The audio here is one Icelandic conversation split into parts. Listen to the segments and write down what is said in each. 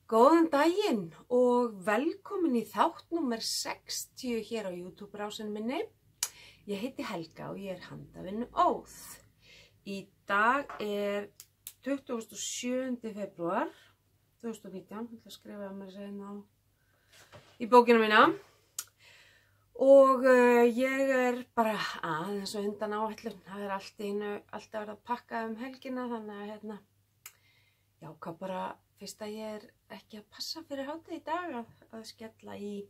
Góðan daginn og velkomin í þátt númer 60 hér á YouTube-rásinu minni. Ég heiti Helga og ég er handavinnu Óð. Í dag er 27. febrúar 2019. Ég ætla að skrifa að mér segna í bókina mína. Og ég er bara aðeins og undan áætlun. Það er alltaf verið að pakka helgina, þannig að já, hvað bara fyrst að ég er ekki að passa fyrir hádegi í dag að skella í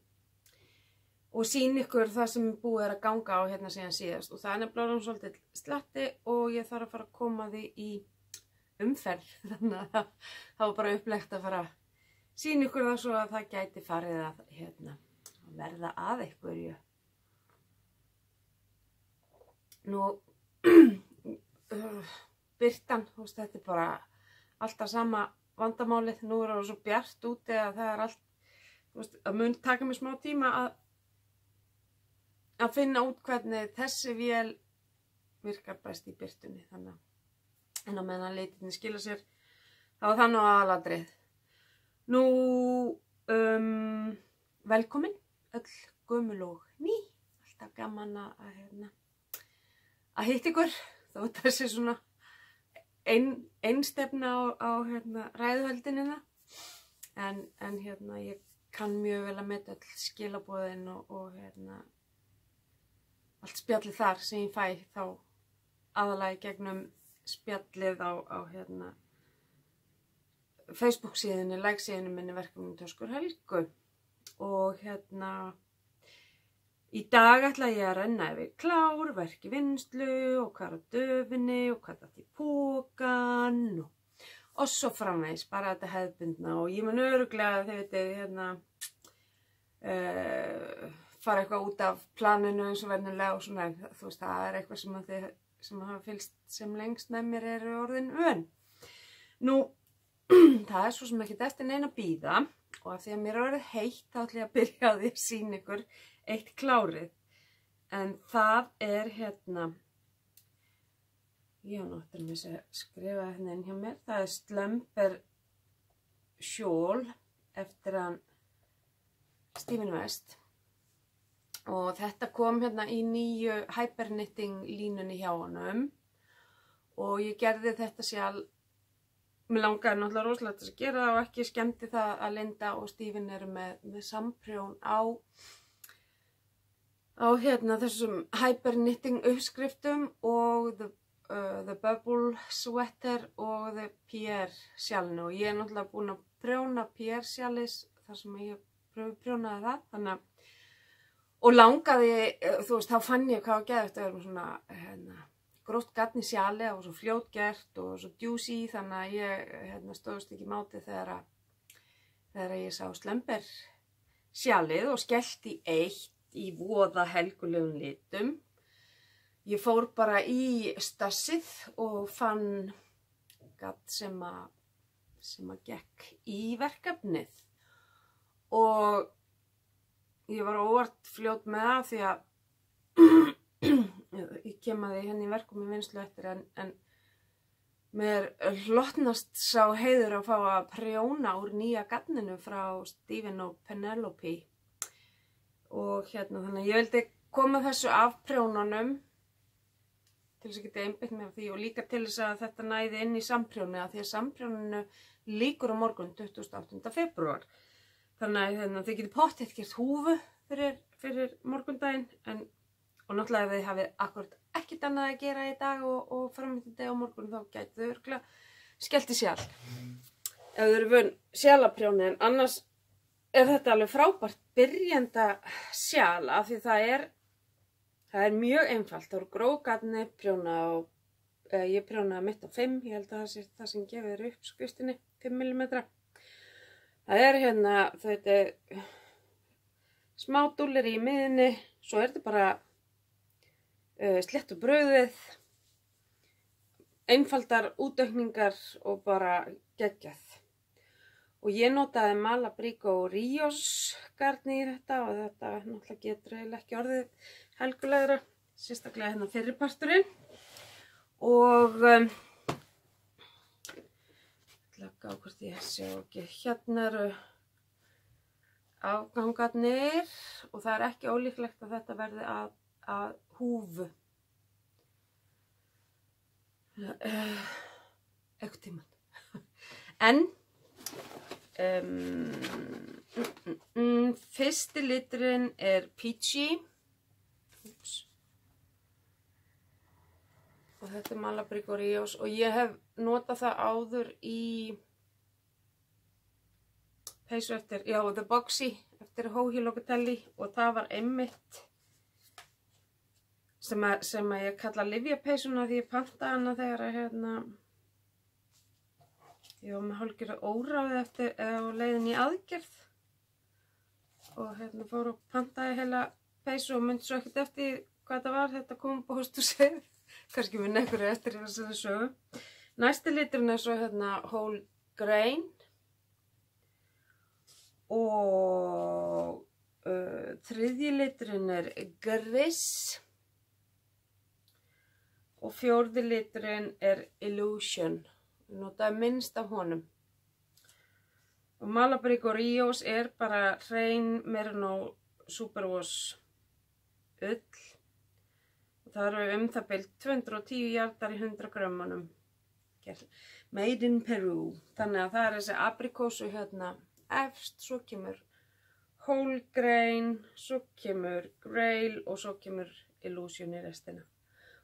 og sýna ykkur það sem búið er að ganga á hérna síðan síðast, og það er nefnilega svolítið slatti og ég þarf að fara að koma því í umferð, þannig að það var bara upplegt að fara að sýna ykkur það svo að það gæti farið að verða að einhverju. Nú birtan, þetta er bara alltaf sama vandamálið. Nú er það svo bjart úti að það er allt, að mun taka mig smá tíma að finna út hvernig þessi vél virkar best í birtunni, þannig en á meðan litirnir skila sér þá er það nú aðalatrið. Nú velkomin öll gömul og ný, alltaf gaman að hitta ykkur, þó þessi svona einstefna á ræðuhöldinina, en ég kann mjög vel að meta öll skilaboðin og allt spjallið þar sem ég fæ, þá aðallega gegnum spjallið á Facebook síðunni, like síðunni minni Verkefni Töskur Helgu. Og í dag ætla ég að renna yfir klár, verk í vinnslu og hvað er á döfinni og hvað er í pókan og svo framvegis, bara þetta hefðbundna. Og ég mun örugglega, þið vitið, fara eitthvað út af planinu eins og venjulega og svona, þú veist, það er eitthvað sem þið sem hafa fylgst sem lengst með mér eru orðin vön. Nú, það er svo sem ekkert eftir neina að bíða, og af því að mér er orðið heitt þá ætla ég að byrja á því að sýna ykkur eitt klárið, en það er ég náttur með að skrifa hérna inn hjá mér, það er Slumber Shawl eftir hann Stephen West, og þetta kom í nýju hyperknitting línunni hjá honum og ég gerði þetta sjálf. Mér langaði náttúrulega rosalega þess að gera það og ekki skemmti það að Linda og Stephen eru með samprjón á þessum hyperknitting uppskriftum og the bubble sweater og the Pierre sjálfinu, og ég er náttúrulega búin að prjóna Pierre sjalis þar sem ég prjónaði það, þannig að og langaði, þú veist, þá fann ég hvað var geðvægt að vera með svona gróft garn í sjali og svo fljótgert og svo juicy, þannig að ég stóðst ekki máti þegar ég sá Slumber sjalið og skellti eitt í voða helgulegum litum. Ég fór bara í stassið og fann garn sem að gekk í verkefnið, og ég var óvart fljót með það því að ég kem að því henni í verkum í vinnslu eftir, en mér hlotnast sá heiður að fá að prjóna úr nýja garninu frá Stephen og Penelope, og þannig að ég vildi koma þessu af prjónunum til þess að geta einbeitt mér af því, og líka til þess að þetta næði inn í samprjónu, því að samprjóninu lýkur á morgun 28. febrúar. Þannig að þið getið pottþétt gert húfu fyrir morgundaginn, og náttúrulega ef þið hafið akkúrat ekkert annað að gera í dag og framöndan dag á morgun, þá gætu þau örugglega skellt í sjal. Ef þau eru vön sjalaprjóni, en annars er þetta alveg frábært byrjenda sjal, af því það er mjög einfalt. Það eru grófgarni prjóna og ég prjónaði mitt á 5, ég held að það sé það sem gefur upp skriftinni, 5 mm. Það er þetta smá dúllir í miðinni, svo er þetta bara sléttu brauðið, einfaldar útaukningar og bara geggjað. Og ég notaði Malabrigo Rios garni í þetta, og þetta náttúrulega getur eiginlega ekki orðið helgulegra, sérstaklega fyrriparturinn. Og ætla að gá hvort ég sjá ekki. Hérna eru afgangarnir og það er ekki ólíklegt að þetta verði að húfu. Eitthvað tímann. En fyrsti liturinn er Peachy. Úps. Og þetta er Malabrigo Rios og ég hef notað það áður í peysu eftir, já, The Boxy eftir Hóhi Locatelli og það var einmitt sem að ég kalla lyfjapeysuna því ég pantaði hana þegar að ég var með hálfgerða óráði eftir á leiðin í aðgerð og fór og pantaði heila peysu og myndi svo ekkert eftir hvað það var, þetta kom upp á hósthúsið, kannski minn einhverju eftir þessari sögu. Næsti liturinn er svo Whole Grain og þriðji liturinn er Gris og fjórði liturinn er Illusion. Ég notaði minnst af honum. Og Malabrigo Rios er bara hrein Merino Superwash ull. Og það eru það bil 210 hjartar í 100 grömmunum. Made in Peru. Þannig að það er þessi aprikósu efst, svo kemur Whole Grain, svo kemur Grail og svo kemur Illusion í restina.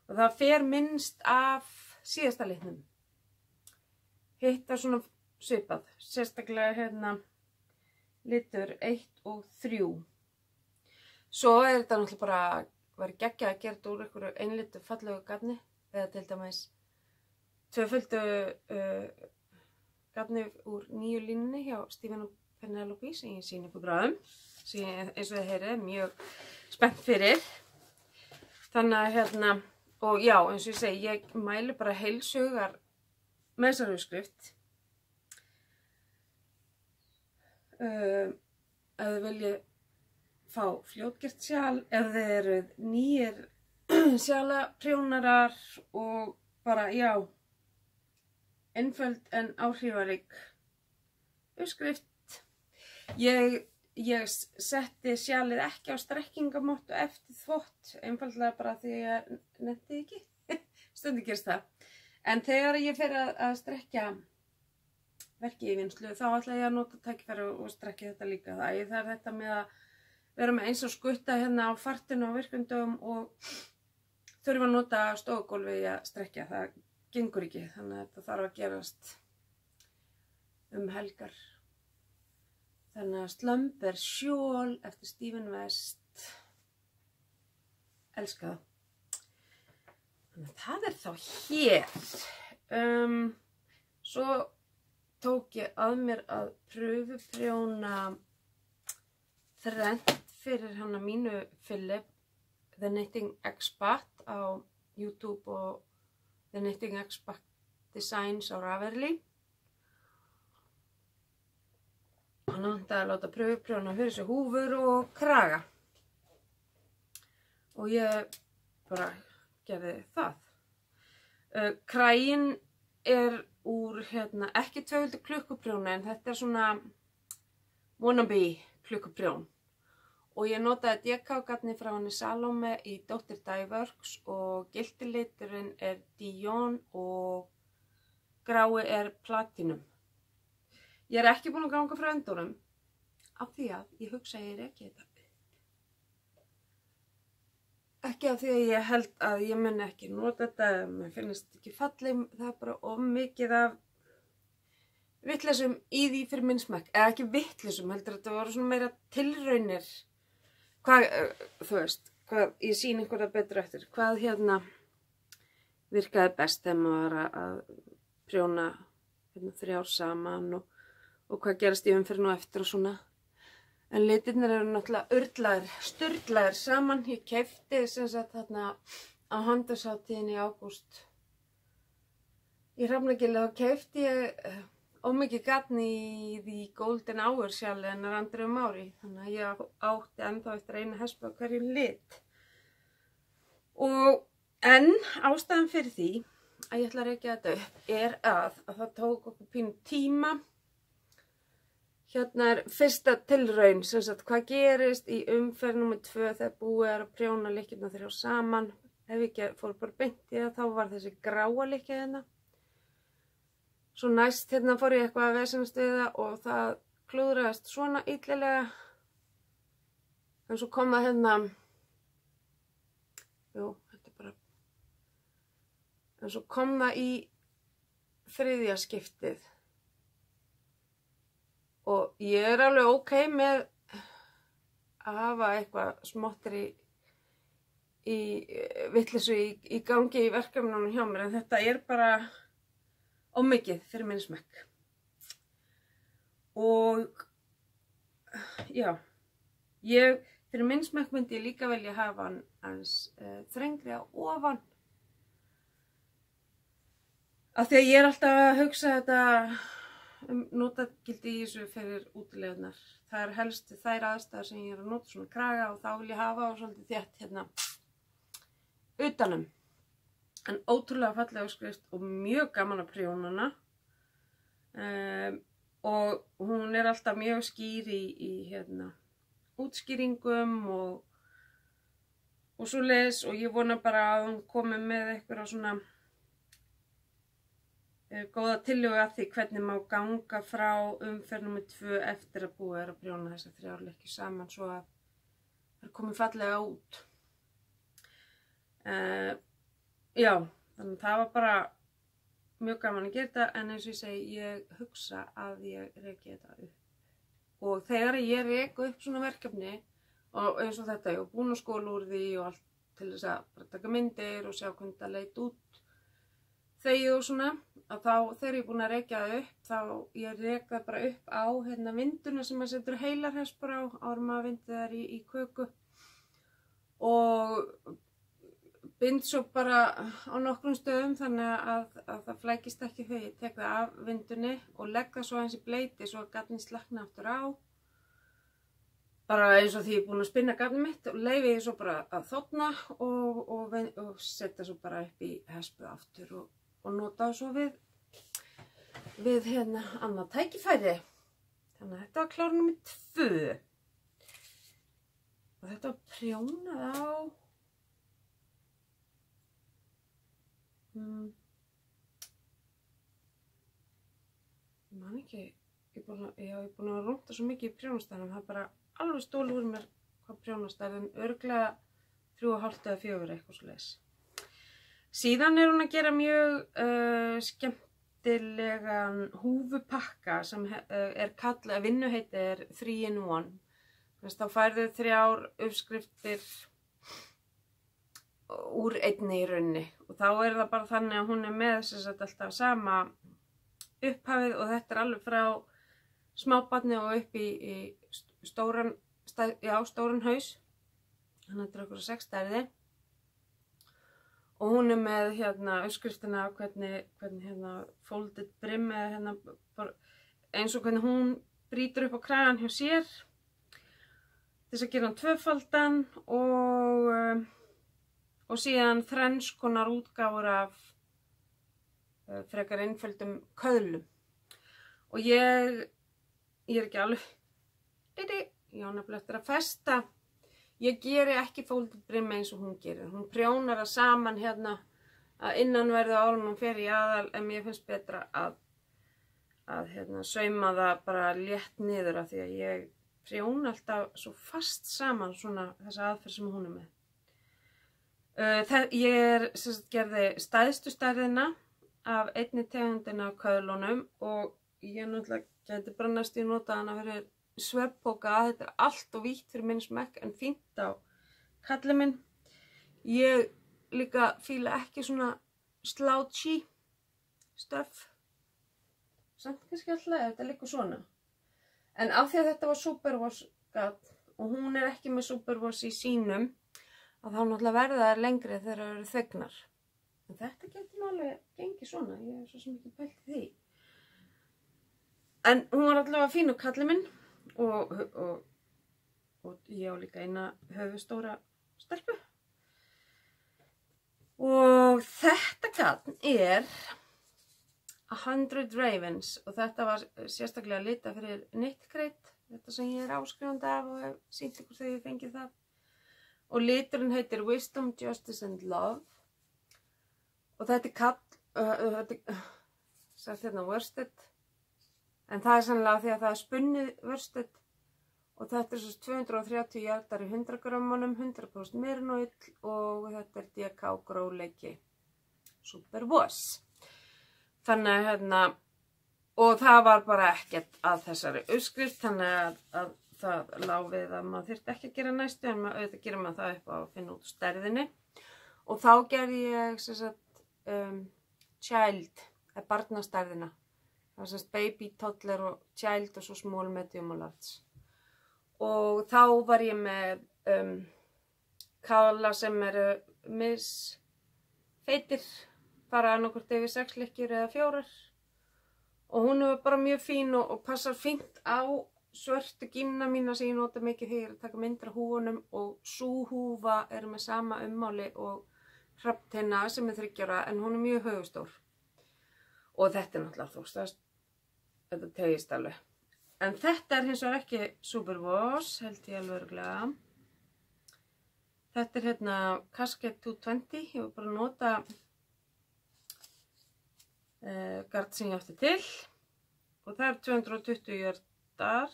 Og það fer minnst af síðasta litnum. Hitt er svona svipað, sérstaklega litur 1 og 3. Svo er þetta náttúrulega bara verið geggjað að gera þetta úr einhverju einlitu fallegu garni, eða til dæmis tvöföldu garni úr nýju línunni hjá Stephen og Penelope sem ég sýni upp á bráðum, sem ég, eins og þið heyrið, mjög spennt fyrir. Þannig að og já, eins og ég segi, ég mæli bara heilshugar með þessari uppskrift. Ef þið viljið fá fljótgert sjal, ef þið eruð nýjir sjalaprjónarar og bara, já, einföld en áhrifarík uppskrift. Ég setti sjalið ekki á strekkingamottu eftir þvott, einfaldlega bara því ég nennti ekki. Stundum gerist það. En þegar ég fer að strekkja verkið í vinnslu, þá ætla ég að nota tækifæri og strekkja þetta líka. Það er þetta með að vera með eins og skutta á fartinu á virkundum og þurfa að nota stofugólfið í að strekkja. Það gengur ekki, þannig að þetta þarf að gerast helgar. Þannig að Slumber Shawl eftir Stephen West. Elska það. Þannig að það er þá hér. Svo tók ég að mér að pröfuprjóna þrennt fyrir hana mínu Philip, The Knitting Expat á YouTube og The Knitting Expat Designs á Ravelry. Hann átti að láta pröfuprjóna fyrir sig húfur og kraga. Og ég bara gerði það. Kraginn er úr ekki tvöföldu klukkuprjóna en þetta er svona wannabe klukkuprjón. Og ég notaði DK-garni frá henni Salome í Dóttir Dyeworks og giltiliturinn er Dijon og grái er Platinum. Ég er ekki búin að ganga frá endunum af því að ég hugsa að ég reki þetta upp. Ekki af því að ég held að ég mun ekki nota þetta, mér finnst ekki fallið, það er bara of mikið af vitleysum í því fyrir minn smekk. Eða ekki vitleysum, heldur þetta voru svona meira tilraunir. Hvað, þú veist, hvað, ég sýn einhverja betur eftir. Hvað virkaði best þegar maður var að prjóna 3 ár saman og hvað gerast í umferðinu og eftir og svona. En litirnir eru náttúrulega sturlaðir saman. Ég keypti sem sagt á handverkshátíðinni í ágúst. Í Hrafnagili þá keypti ég ómikið garn í The Golden Hour sjali en Andreu Mári. Þannig að ég átti ennþá eftir eina hespu á hverju lit. En ástæðan fyrir því að ég ætla að rekja þetta upp er að það tók okkur pínu tíma. Hérna er fyrsta tilraun, sem sagt, hvað gerist í umferð númer 2 þegar búið er að prjóna lykkjurnar 3 saman. Ef ég fór bara beint í það, þá var þessi gráa lykkja hérna. Svo næst hérna fór ég eitthvað að vesenast við það og það klúðraðist svona illilega. En svo kom það hérna, þetta er bara, en svo kom það í 3. skiptið. Og ég er alveg ok með að hafa eitthvað smottir í vitleysu í gangi í verkefnunum hjá mér, en þetta er bara ómikið fyrir minn smekk. Og já, fyrir minn smekk myndi ég líka velja að hafa hann aðeins þrengri að ofan. Af því að ég er alltaf að hugsa þetta notagildi í þessu fyrir útilegunar. Það er helst þær aðstæður sem ég er að nota svona kraga og þá vil ég hafa á svolítið þétt hérna utanum. En ótrúlega fallega uppskrift og mjög gaman að prjóna hana. Og hún er alltaf mjög skýr í hérna útskýringum og svoleiðis og ég vona bara að hún komi með eitthvað svona góða tillögu að því hvernig má ganga frá umferð númer 2 eftir að búið er að prjóna þessar 3 lykkjur saman svo að það komi fallega út. Já, þannig að það var bara mjög gaman að gera þetta en eins og ég segi, ég hugsa að ég reki þetta upp. Og þegar ég reku upp svona verkefni og eins og þetta, ég var búin að skóla úr því og allt til þess að bara taka myndir og sjá hvernig það leit út þegið og svona, að þá þegar ég er búin að rekja það upp, þá ég reka það bara upp á hérna vinduna sem maður setur heilarhespur á, áður maður vindi þær í köku og bind svo bara á nokkrum stöðum þannig að það flækist ekki þegar ég tek það af vindunni og legg það svo eins í bleyti svo að gatnin slakna aftur á. Bara eins og því ég er búin að spinna gatnið mitt og leyfi ég svo bara að þorna og setja svo bara upp í hespu aftur og nota það svo við hérna annað tækifæri. Þannig að þetta var klár númer 2. Og þetta var prjónað á ég man ekki, ég er búin að rúnta svo mikið í prjónastæðum, það er bara alveg stóli úr mér hvað prjónastæðum, örglega 3,5 eða 4 eitthvað svoleiðis. Síðan er hún að gera mjög skemmtilegan húfupakka sem er kallað, vinnuheiti er 3-in-1. Þá færðu 3 uppskriftir úr einni í rauninni og þá er það bara þannig að hún er með sem sagt alltaf sama upphafið og þetta er alveg frá smábarni og upp í stóran haus, þannig að þetta er okkur 6 stærði og hún er með hérna uppskriftina af hvernig hérna folded brim eða hérna eins og hvernig hún brýtur upp á kragan hjá sér þess að gera hann 2-faldan og síðan 3 konar útgáfur af frekar einföldum köðlum. Og ég er ekki alveg, ég á nefnilega eftir að festa. Ég geri ekki folded brim eins og hún gerir. Hún prjónar það saman hérna að innanverðu álunum fer í aðal en mér finnst betra að hérna, sauma það bara létt niður af því að ég prjóna alltaf svo fast saman svona þessa aðferð sem hún er með. Ég gerði stæðstu stærðina af einni tegundina af köðlunum og ég náttúrulega gæti bara næstu nota hana fyrir svefnpoka. Þetta er allt og vítt fyrir minn smekk en fínt á kallinn minn. Ég líka fíla ekki svona slouchy stöf. Samt kannski alltaf þetta liggur svona. En af því að þetta var superwash gat og hún er ekki með superwash í sínum að þá náttúrulega verða þær lengri þegar það eru þegnar. En þetta getur alveg gengið svona, ég er svo sem ekki pælt í því. En hún var allavega fín á kallinn minn og ég á líka eina höfuðstóra stelpu. Og þetta garn er 100 Ravens og þetta var sérstaklega litað fyrir Knitcrate, þetta sem ég er áskrifandi af og hef sýnt ykkur þegar ég fengið það. Og liturinn heitir Wisdom, Justice and Love og þetta er sagt hérna worsted, en það er sannlega því að það er spunnið worsted og þetta er svo 230 jardar í 100 grammunum, 100% merinoil og þetta er DK gróleiki Superwash. Þannig hérna, og það var bara ekkert að þessari uppskrift, þannig að það lá við að maður þyrfti ekki að gera næstu, en auðvitað gerir maður það upp á að finna út stærðinni. Og þá gerði ég sem sagt child, barnastærðina. Það var sem sagt baby, toddler og child og svo small, medium og large. Og þá var ég með kaðla sem eru misfeitir, bara annarkvort yfir 6 lykkjur eða 4. Og hún er bara mjög fín og passar fínt á svörtu gímna mína sem ég nota mikið þegar ég er að taka myndir af húfunum og sú húfa er með sama ummáli og hrafntinna sem er 3 ára en hún er mjög höfustór. Og þetta er náttúrulega þókstast, þetta tegist alveg. En þetta er hins vegar ekki Superwash, held ég alveg örugglega. Þetta er hérna Cascade 220, ég var bara að nota garn sem ég átti til og það er 220 jardar,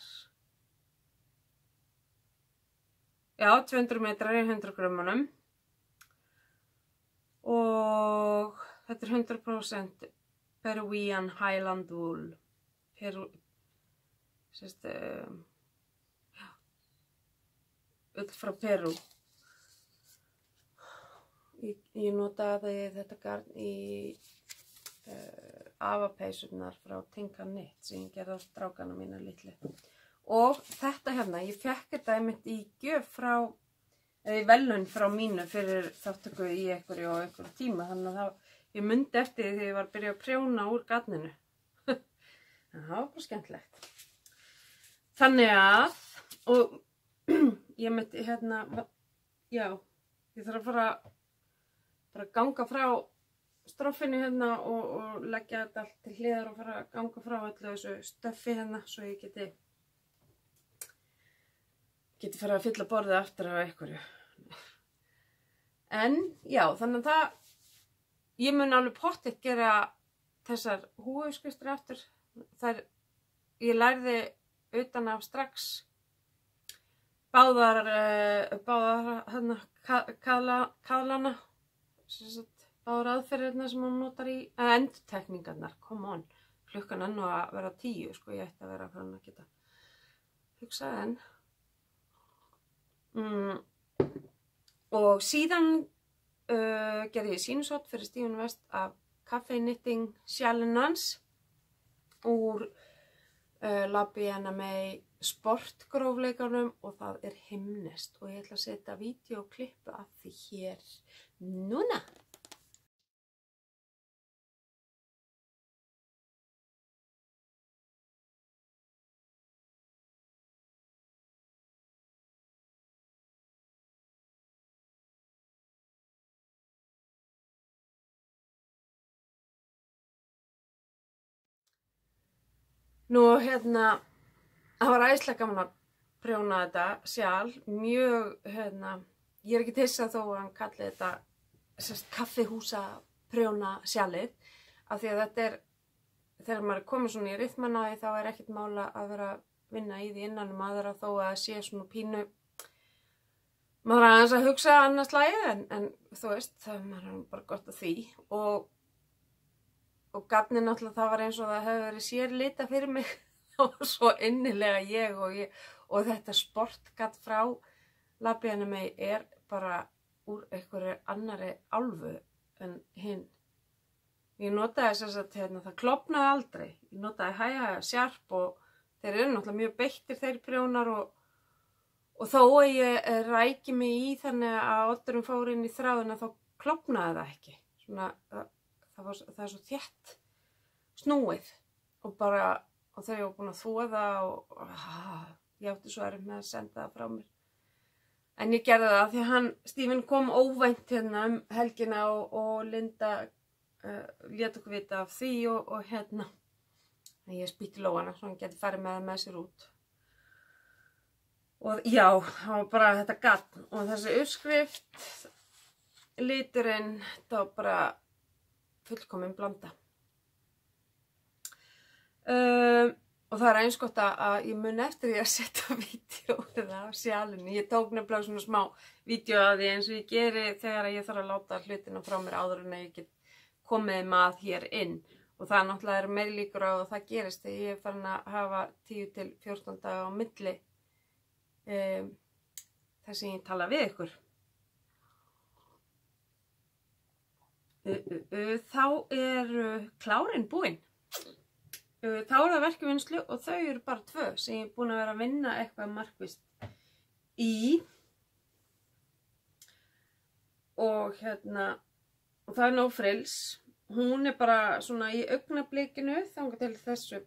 já 200 metrar í 100 grammunum og þetta er 100% Peruvian Highland Wool, ull frá Perú. Ég notaði þetta garn í afapeysurnar frá Tinka Knit sem ég gerði á strákana mína litlu. Og þetta hérna, ég fekk þetta einmitt í gjöf frá, eða í verðlaun frá mínu fyrir þáttöku í einhverju og einhverju tíma, þannig að ég mundi eftir því þegar ég var að byrja að prjóna úr garninu. En það var bara skemmtilegt. Þannig að, og ég myndi hérna, já, ég þarf að fara að ganga frá stroffinu hérna og leggja þetta allt til hliðar og fara að ganga frá öllu þessu stöffi hérna svo ég geti fara að fylla borðið aftur af einhverju. En já, þannig að ég mun alveg pottitt gera þessar húfuskristur aftur. Ég lærði utan af strax báðar hérna kaðlana, báðar aðferðirna sem hún notar í endurtekningarnar, come on, klukkan enn að vera 10, sko, ég ætti að vera frá hann að geta hugsað enn. Og síðan gerði ég sínusótt fyrir Stephen West af Cafe Knitting sjálinn hans úr Labby NMA sportgrófleikanum og það er himneskt og ég ætla að setja vídeoklippu af því hér núna. Nú hérna, það var æðislega gaman að prjóna þetta sjal, mjög, ég er ekki hissa þó að hann kalli þetta kaffihúsa prjóna sjalið, af því að þetta er, þegar maður er komið svona í rytmana þá er ekkert mála að vera að vinna í því innan aðra þó að sé svona pínu, maður er aðeins að hugsa annars lagið en þú veist, það er bara gott að því og garnið náttúrulega það var eins og það hefði verið sérlita fyrir mig og svo innilega ég og þetta sportgarn frá Labby NMA er bara úr einhverju annari álfu en hinn. Ég notaði þess að það klofnaði aldrei, ég notaði hæja sjarp og þeir eru náttúrulega mjög beittir þeir prjónar og þó að ég ræki mig í þannig að oddurum fór inn í þráðuna þá klofnaði það ekki. Svona, það er svo þétt snúið og þegar ég var búin að þvo það og ég átti svo erfitt með að senda það frá mér En ég gerði það því að Stephen kom óvænt hérna helgina og Linda lét okkur vita af því og hérna. Ég spýtti lóana svo hann geti farið með sér út. Og já, það var bara þetta gatn og þessi uppskrift, liturinn, það var bara fullkomin blanda. Og það eins gott að ég mun eftir því að setja vídeóið af sjálfinu. Ég tók nefnilega svona smá vídeó af því eins og ég geri þegar ég þarf að láta hlutina frá mér áður en ég get komið með hér inn. Og það náttúrulega meiri líkur á að það gerist þegar ég farin að hafa 10 til 14 daga á milli þess að ég tala við ykkur. Þá klárin búin. Þá það verkvinnslu og þau eru bara 2 sem ég búin að vera að vinna eitthvað markvisst í. Og og það er nóg frills. Hún bara svona í augnablikinu, þangað til þessu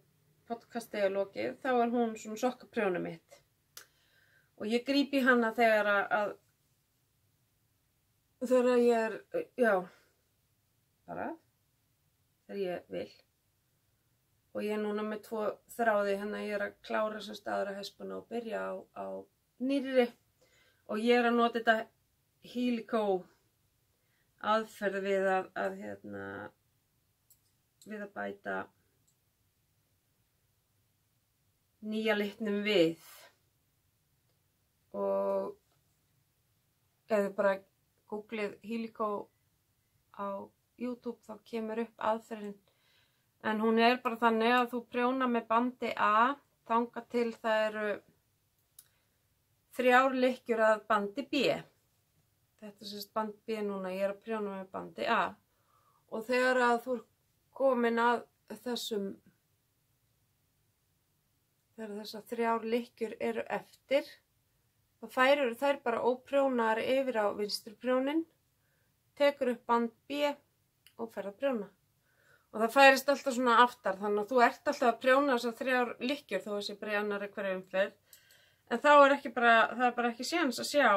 podcasti er lokið, þá er hún svona sokkaprjónið mitt. Og ég gríp í hana þegar ég þegar ég vil. Og ég er núna með 2 þráði, ég er að klára sem staður að hespuna og byrja á nýrri. Og ég er að nota þetta Helico aðferð við að bæta nýja litnum við. Og ef þið bara googlið Helico á YouTube þá kemur upp aðferðin. En hún er bara þannig að þú prjóna með bandi A þangað til það eru 3 lykkjur að bandi B. Þetta er sérst band B núna, ég er að prjóna með bandi A. Og þegar að þú er komin að þegar þessar 3 lykkjur eru eftir, þá færir þær bara óprjónar yfir á vinstri prjónin, tekur upp band B og fer að prjóna. Og það færist alltaf svona aftar, þannig að þú ert alltaf að prjóna þessar 3 lykkjur þó þessi bara í annarri hverju umferð. En þá er það er bara ekki séns að sjá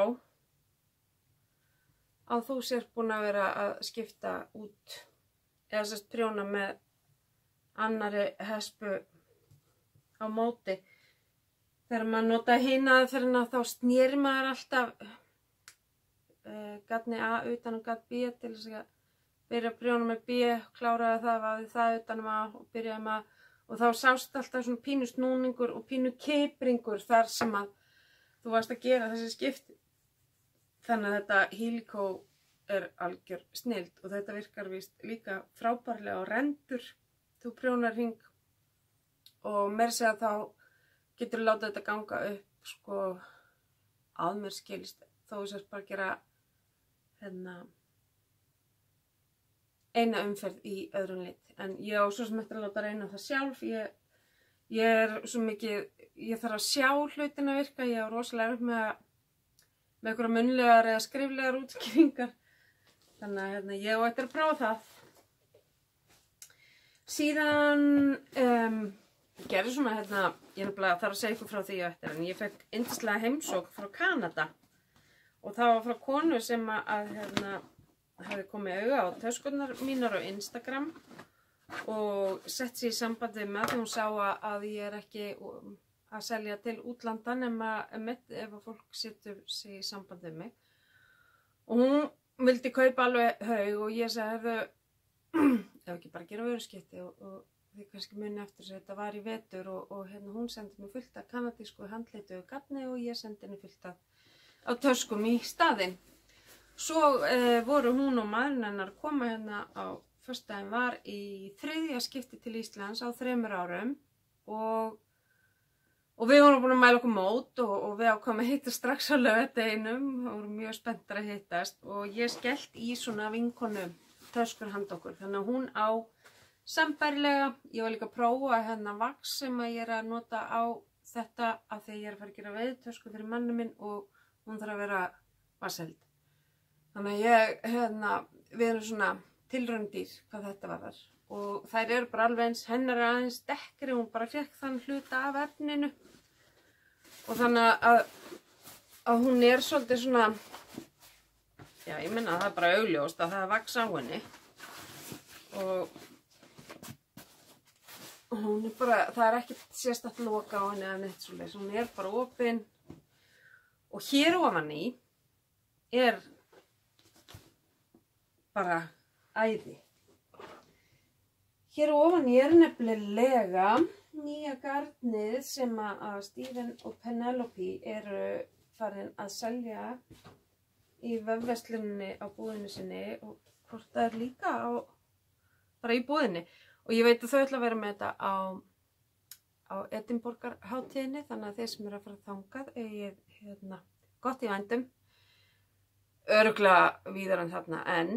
að þú sér búin að vera að skipta út eða sérst prjóna með annarri hespu á móti. Þegar maður notaði hina aðferðina þá sneri maður alltaf gatni A utan og gat B til þess að byrja að prjóna með B, kláraði það, vaði það utanum A og byrjaði með A og þá sást alltaf svona pínu snúningur og pínu kipringur þar sem að þú varst að gera þessi skipti. Þannig að þetta Helico er algjör snilld og þetta virkar víst líka frábærlega á rendur. Þú prjónar hring og meira segja þá getur þú látið þetta ganga upp sko að mér skilst þó þú sérst bara að gera eina umferð í öðrum lit. En ég á svo sem eftir að láta reyna það sjálf. Ég er svo mikið, ég þarf að sjá hlutina virka. Ég á rosalega upp með einhverja munnlegar eða skriflegar útskýringar. Þannig að ég á eftir að prófa það. Síðan ég gerði svona ég nefnilega þarf að segja ykkur frá því á eftir. En ég fekk yndislega heimsókn frá Kanada. Og það var frá konu sem hafði komið auga á töskurnar mínar á Instagram og sett sig í sambandi með því hún sá að ég er ekki að selja til útlanda nema ef að fólk setur sig í sambandi með mig. Og hún vildi kaupa alveg haug og ég sagði ef ekki bara gera vöruskipti og þið kannski muni eftir þess að þetta var í vetur og hún sendi mér fullt af kanadísku handleituðu gatni og ég sendi henni fullt af töskum í staðinn. Svo voru hún og maðurinn hennar koma á föstudaginn var í 3. skipti til Íslands á 3 árum og við vorum búin að mæla okkur mót og við ákváðum að hitta strax á laugardeginum og vorum mjög spenntar að hittast og ég skellt í svona vinkonu töskur handa okkur. Þannig að hún á sambærilega, ég var líka að prófa vaks sem að ég er að nota á þetta af því að ég er að fara að gera veiðtösku fyrir manni minn og hún þarf að vera vasseld. Þannig að við erum svona tilraundýr hvað þetta varðar og þær eru bara alveg eins, hennar er aðeins dekkri, hún bara fékk þann hluta af efninu og þannig að að hún svolítið svona, já, ég minna það bara augljóst að það vax á henni og hún bara, það ekki sérstakt loka á henni eða neitt svoleiðis, hún bara opin og hér ofan í bara æði. Hér ofan í nefnilega nýja garnið sem að Stephen og Penelope eru farin að selja í vefversluninni á búðinni sinni og hvort það líka bara í búðinni. Og ég veit að þau ætla að vera með þetta á Edinborgar-hátíðinni, þannig að þeir sem eru að fara þangað eigið gott í vændum. Örugglega víðar en þarna, en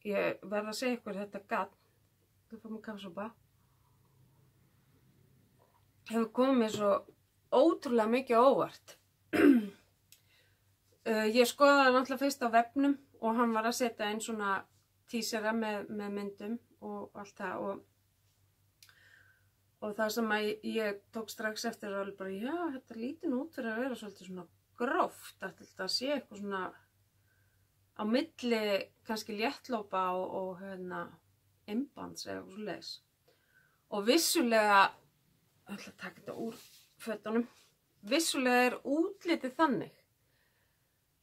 ég verð að segja ykkur þetta gat, þú fór með kaffisopa, hefur komið mér svo ótrúlega mikið á óvart. Ég skoðaði náttúrulega fyrst á vefnum og hann var að setja inn svona tísera með myndum og allt það og það sem ég tók strax eftir var bara, já, þetta lítur út fyrir að vera svolítið svona gróft, þetta sé eitthvað svona á milli kannski léttlópa og imbands eða eitthvað svoleiðis. Og vissulega, ég ætla að taka þetta úr fötunum, vissulega útlitið þannig.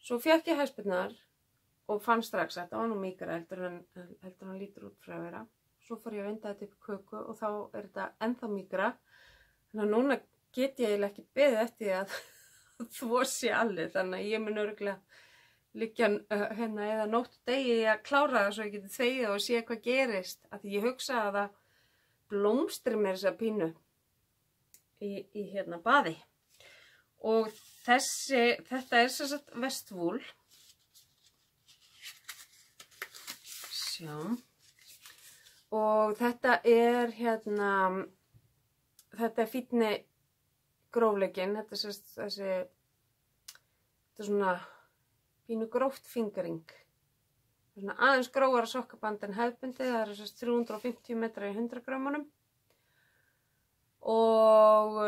Svo fékk ég hæspinnar og fann strax að þetta var nú mýkara heldur hann lítur út fyrir að vera. Svo fór ég að vinda þetta upp í köku og þá þetta ennþá mýkra. Þannig að núna get ég eiginlega ekki beðið eftir að þvo sé allir. Þannig að ég mun örugglega liggja eða nótt og degi að klára það svo ég geti þvegið og sé hvað gerist. Af því ég hugsa að það blómstri mér þessa pínu í baði. Og þetta sem sagt Vestvúl. Sjá. Og þetta þetta fínni grófleikinn, þetta svona pínu gróft fingering. Svona aðeins grófara sokkaband en hefðbundið, það 350 metrar í 100 grammunum. Og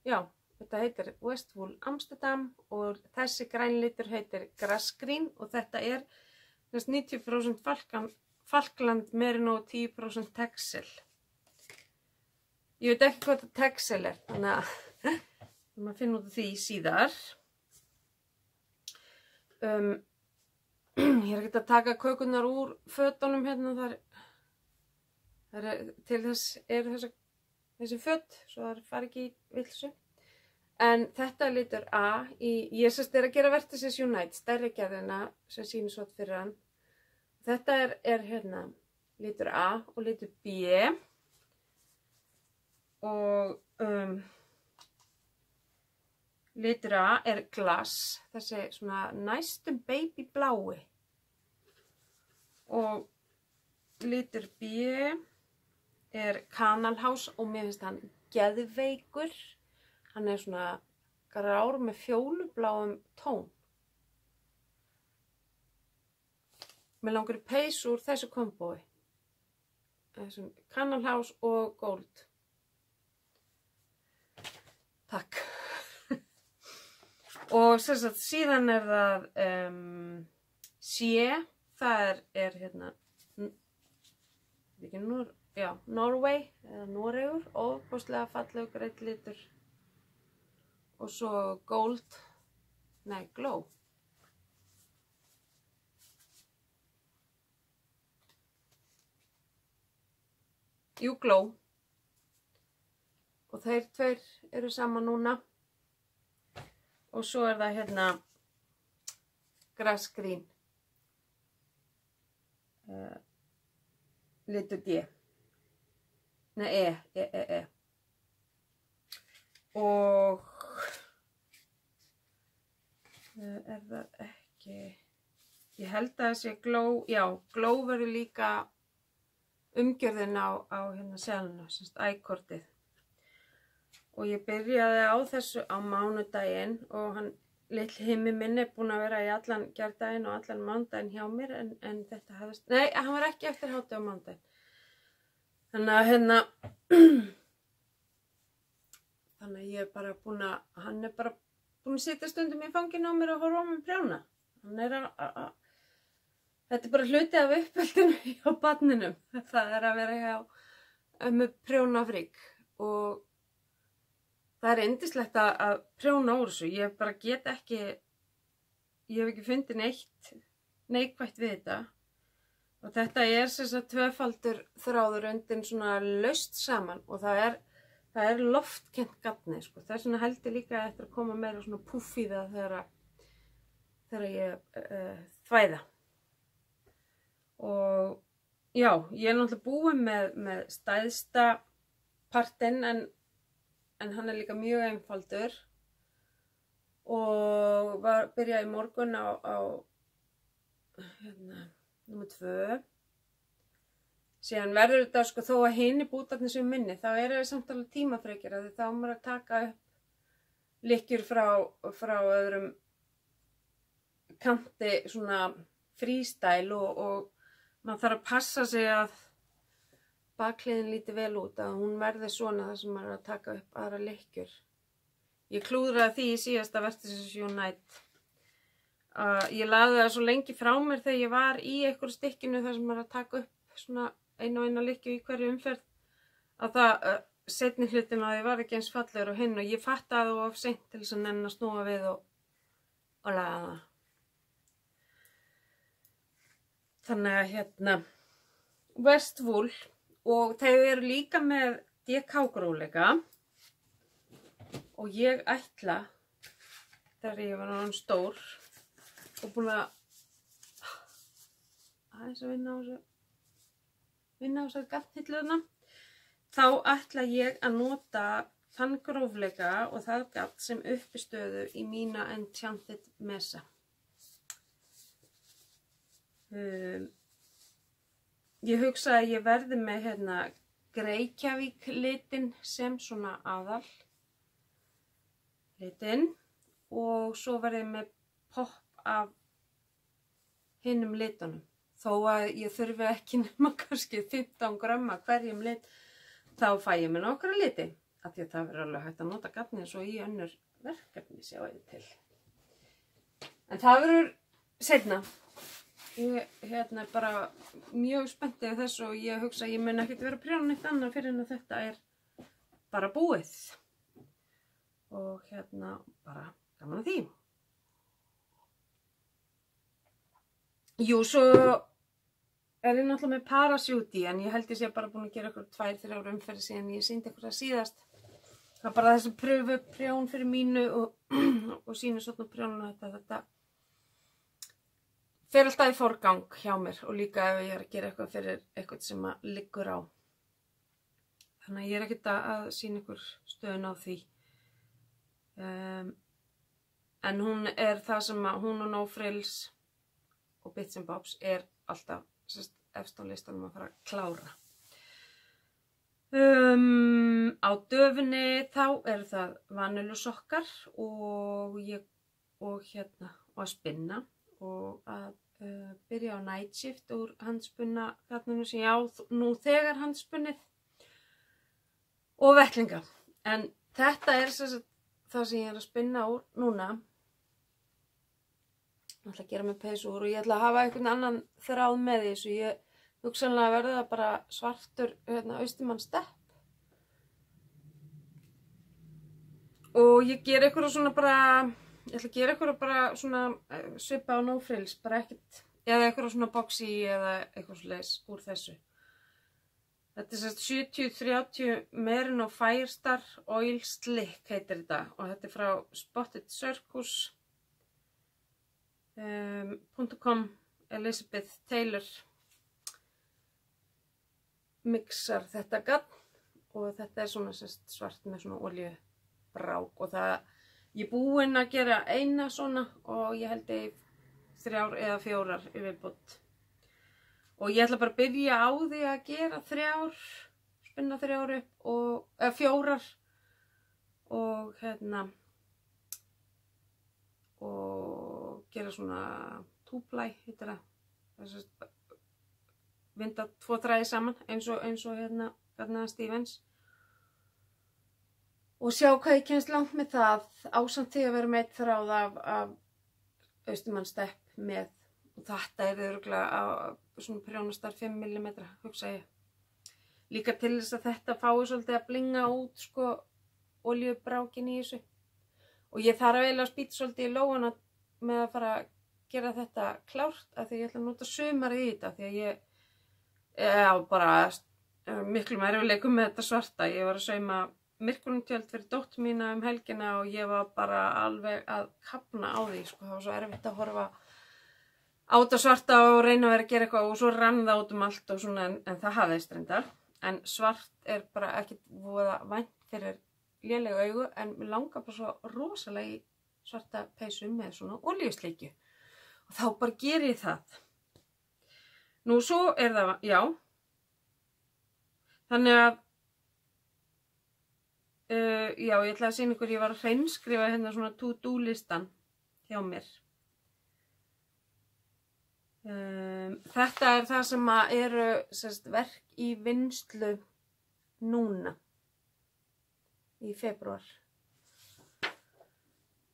já, þetta heitir Westwool Amsterdam og þessi grænlitur heitir Grass Green og þetta 90% Falkland Merino og 10% Texel. Ég veit ekki hvað þetta Texel þannig að maður finna út af því síðar. Ég ekki að taka kökunar úr fötunum þar til þess þessi föt, svo það fari ekki í vilsu. En þetta litur A ég að gera Vertices Unite, stærri gerðina sem sýnir svo fyrir hann. Þetta litur A og litur B og litur A glass, þessi svona næstum baby blái og litur B kanalhás og mér finnst hann geðveikur. Hann svona grár með fjólubláum tón. Mér langar í peysu úr þessu kombói. Þessum kanalhás og gold. Takk. Og síðan það C, það Norway eða Noregur, ofboðslega fallegur grænn litur. Og svo gold, glow. Jú, glow. Og þeir tveir eru saman núna. Og svo það Grass Green. Litur D. Nei, E. Og það ekki, ég held að þessi glow, já, glow verður líka umgjörðin á seluna, ækortið. Og ég byrjaði á þessu á mánudaginn og litli himmi minn búinn að vera í allan gærdaginn og allan mánudaginn hjá mér en þetta hefðist, nei, hann var ekki eftir hátíð á mánudaginn. Þannig Þannig að ég er bara hann er bara búin að sitja stundum í fanginu á mér og horfa á mig prjóna. Hann er þetta er bara hluti af uppeldinu hjá barninum. Það er að vera hjá með prjónafrík og það er yndislegt að prjóna úr þessu. Ég bara get ekki, ég hef ekki fundið neitt neikvætt við þetta. Og þetta er sem sagt tvöfaldur þráður undin svona laust saman og það er loftkennt gatni, sko. Þess vegna held ég líka eftir að koma meira svona puff í það þegar ég þvæða. Og já, ég er náttúrulega búin með stæðsta partinn en hann er líka mjög einfaldur og byrjaði í morgun á númer 2. Síðan verður þetta, sko, þó að hinni bútarnir sem minni, þá er það samt alveg tímafrekir að þá maður að taka upp lykkjur frá öðrum kanti svona freestyle og maður þarf að passa sig að bakhliðin líti vel út, að hún verði svona þar sem maður er að taka upp aðra lykkjur. Ég klúðraði því í síðasta Vertices Unite. Ég lagði það svo lengi frá mér þegar ég var í einhverju stykkinu þar sem maður er að taka upp svona eina lykkju í hverju umferð að það seinni hlutin að ég var ekki eins fallegur og hinn og ég fattaði það of seint til þess að nenna að snúa við og laga það. Þannig að Westwool og þau eru líka með DK-gróleika og ég ætla þegar ég var orðin stór og búin að aðeins að vinna á þessari gatthilluðna, þá ætla ég að nota þann grófleika og það gatt sem uppistöðu í mína Enchanted Mesa. Ég hugsa að ég verði með Reykjavík litin sem svona aðal litin og svo verði ég með pop af hinnum litunum. Þó að ég þurfi ekki nema kannski 15 gramma hverjum lit, þá fæ ég með nokkra liti. Af því að það verður alveg hægt að nota gatni svo í önnur verkefni sjáðu til. En það verður seinna. Ég er bara mjög spenntið af þessu og ég hugsa að ég mun ekkert vera að prjóna neitt annað fyrir en að þetta er bara búið. Og bara gaman að því. Jú, svo er ég náttúrulega með Parachute en ég held ég sé bara búin að gera ykkur 2-3 umferðir síðan ég sýndi ykkur það síðast. Það er bara þessi pröfu prjón fyrir mínu og sínu svona prjónu þetta fer alltaf í forgang hjá mér og líka ef ég er að gera eitthvað fyrir eitthvað sem að liggur á. Þannig að ég er ekkert að sýna ykkur stöðun á því. En hún er það sem að hún og No Frills og Bits and Bobs er alltaf efst á listanum að fara að klára. Á döfunni þá eru það vanilusokkar og að spinna og að byrja á Night Shift úr handspunna gatninu sem ég á nú þegar handspunnið og vettlinga. En þetta er það sem ég er að spinna úr núna. Ég ætla að gera mig peysu úr og ég ætla að hafa einhvern annan þráð með því svo ég hugsanlega verði það bara svartur austumannsstepp. Og ég ger eitthvað svona bara, ég ætla að gera eitthvað bara svona svipa á No Frills, bara ekkert, eða eitthvað svona boxy eða eitthvað svoleiðis úr þessu. Þetta er 70-30 Merino Firestar Oil Slick heitir þetta og þetta er frá Spotted Circus. .com Elizabeth Taylor mixar þetta gagn og þetta er svona svart með svona olíubrák og það ég er búin að gera eina svona og ég held 3 eða 4 í viðbót og ég ætla bara að byrja á því að gera 3 spinna 3 upp eða 4 og og gera svona túplæ heitir það vinda 2 þræði saman eins og Stevens og sjá hvað ég kemst langt með það ásamt því að vera með eitt þráð af Austurmannsstepp með, og þetta örugglega á svona prjónastar 5 mm, hugsa ég. Líka til þess að þetta fái svolítið að blinga út sko olíubrákin í þessu. Og ég þarf eiginlega að spýta svolítið í lófana með að fara að gera þetta klárt af því ég ætla að nota sumarið í þetta því að ég bara miklu erfiðleikum með þetta svarta. Ég var að sauma myrkvunartjöld fyrir dóttur mína helgina og ég var bara alveg að kafna á því sko. Það var svo erfitt að horfa á þetta svarta og reyna að vera að gera eitthvað og svo rann það út allt og svona en það hafðist reyndar. En svart bara ekkert voða vænt fyrir lélega augu en mér langar bara svo rosalega í svarta peysu með svona olíusleikju. Og þá bara ger ég það. Nú svo það, já. Þannig að, já, ég ætla að sýna ykkur, ég var að hreinskrifa hérna svona to-do listan hjá mér. Þetta það sem eru verk í vinnslu núna í febrúar.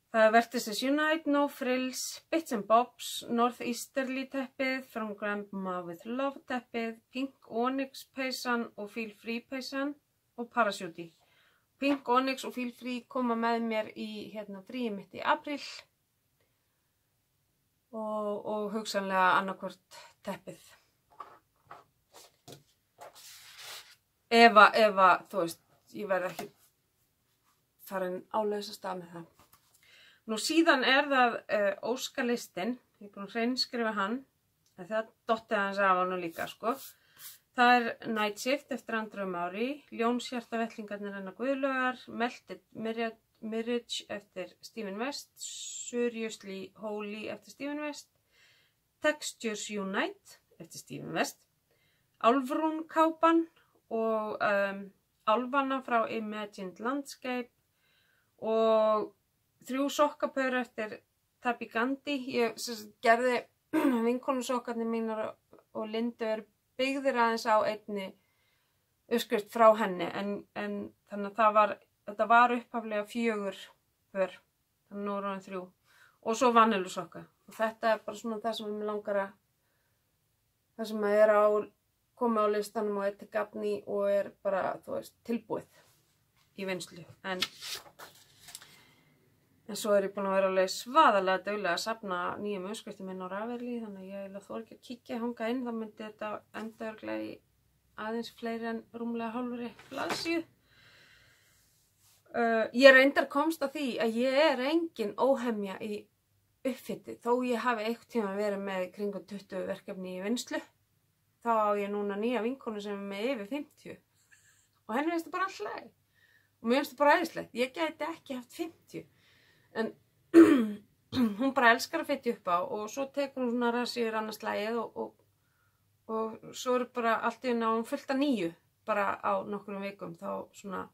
Það er Vertices Unite, No Frills, Bits and Bobs, Northeasterly teppið, From Grandma with Love teppið, Pink Onyx peysan og Feel Free peysan og Parachute. Pink Onyx og Feel Free koma með mér í fríi mitt í apríl og hugsanlega annarkvort teppið. Ef þú veist, ég verð ekki farin áleiðis að stað með það. Nú síðan það óskalistinn, ég er búin að hreinskrifa hann, það dottið hans af hann líka sko. Það Night Shift eftir Andrew Maury, Ljónshjartavettlingarnir hennar Guðlaugar, Melted Mirage eftir Stephen West, Seriously Holy eftir Stephen West, Textures Unite eftir Stephen West, Álfrún kápan og Álfana frá Imagined Landscape og 3 sokkapör eftir Tabby Gandhi. Ég gerði vinkonusokkarnir mínar og Lindu byggðir aðeins á einni uppskrift frá henni en þannig að þetta var upphaflega 4 pör, þannig nú hann 3 og svo vanillusokka og þetta bara svona það sem ég langar að það sem komið á listanum og til gafni og bara, þú veist, tilbúið í vinnslu en svo ég búin að vera alveg svaðalega duglega að safna nýjum uppskriftum inn á Ravelry þannig að ég þori ekki að kíkja hanga inn, þá myndi þetta enda örugglega í aðeins fleiri en rúmlega hálfri blaðsíðu. Ég reyndar komst að því að ég engin óhemja í uppfiti þó ég hafi einhvern tíma verið með kringum 20 verkefni í vinnslu. Þá á ég núna nýja vinkonu sem með yfir 50 og henni finnst það bara alltaf leið og mér finnst það bara æðislegt. Ég gæti ekki haft 50 en hún bara elskar að fitja upp á og svo tekur hún svona rassíur annars lagið og svo bara allt í einu á hún fullt af nýju bara á nokkrum vikum þá svona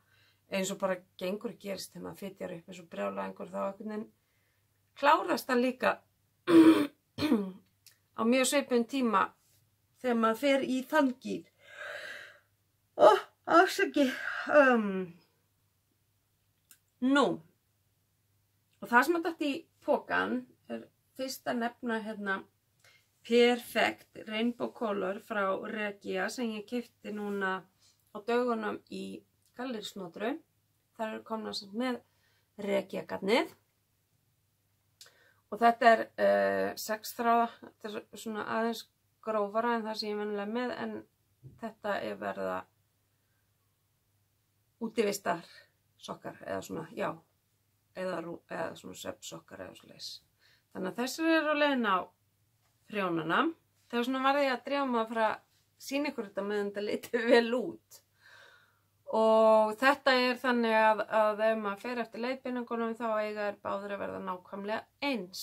eins og bara gengur gerist þegar maður fitjar upp eins og brjálæðingur þá einhvern veginn klárast hann líka á mjög svipum tíma þegar maður fer í þann gír. Afsaki. Nú. Og það sem datt í pokan fyrst að nefna Perfect Rainbow Color frá Regia sem ég keypti núna á dögunum í Gallerísnotru. Það komna með Regia garnið. Og þetta 6 þráða, þetta svona aðeins grófara en það sem ég venjulega með en þetta verða útivistar sokkar eða svona, já, eða svona svefnsokkar eða svoleiðis. Þannig að þessir á leiðin á prjónana. Þegar svona var ég að drífa mig að fara að sýna ykkur þetta meðan þetta litið vel út. Og þetta þannig að ef maður fer eftir leiðbeiningunum þá eiga báðir að verða nákvæmlega eins.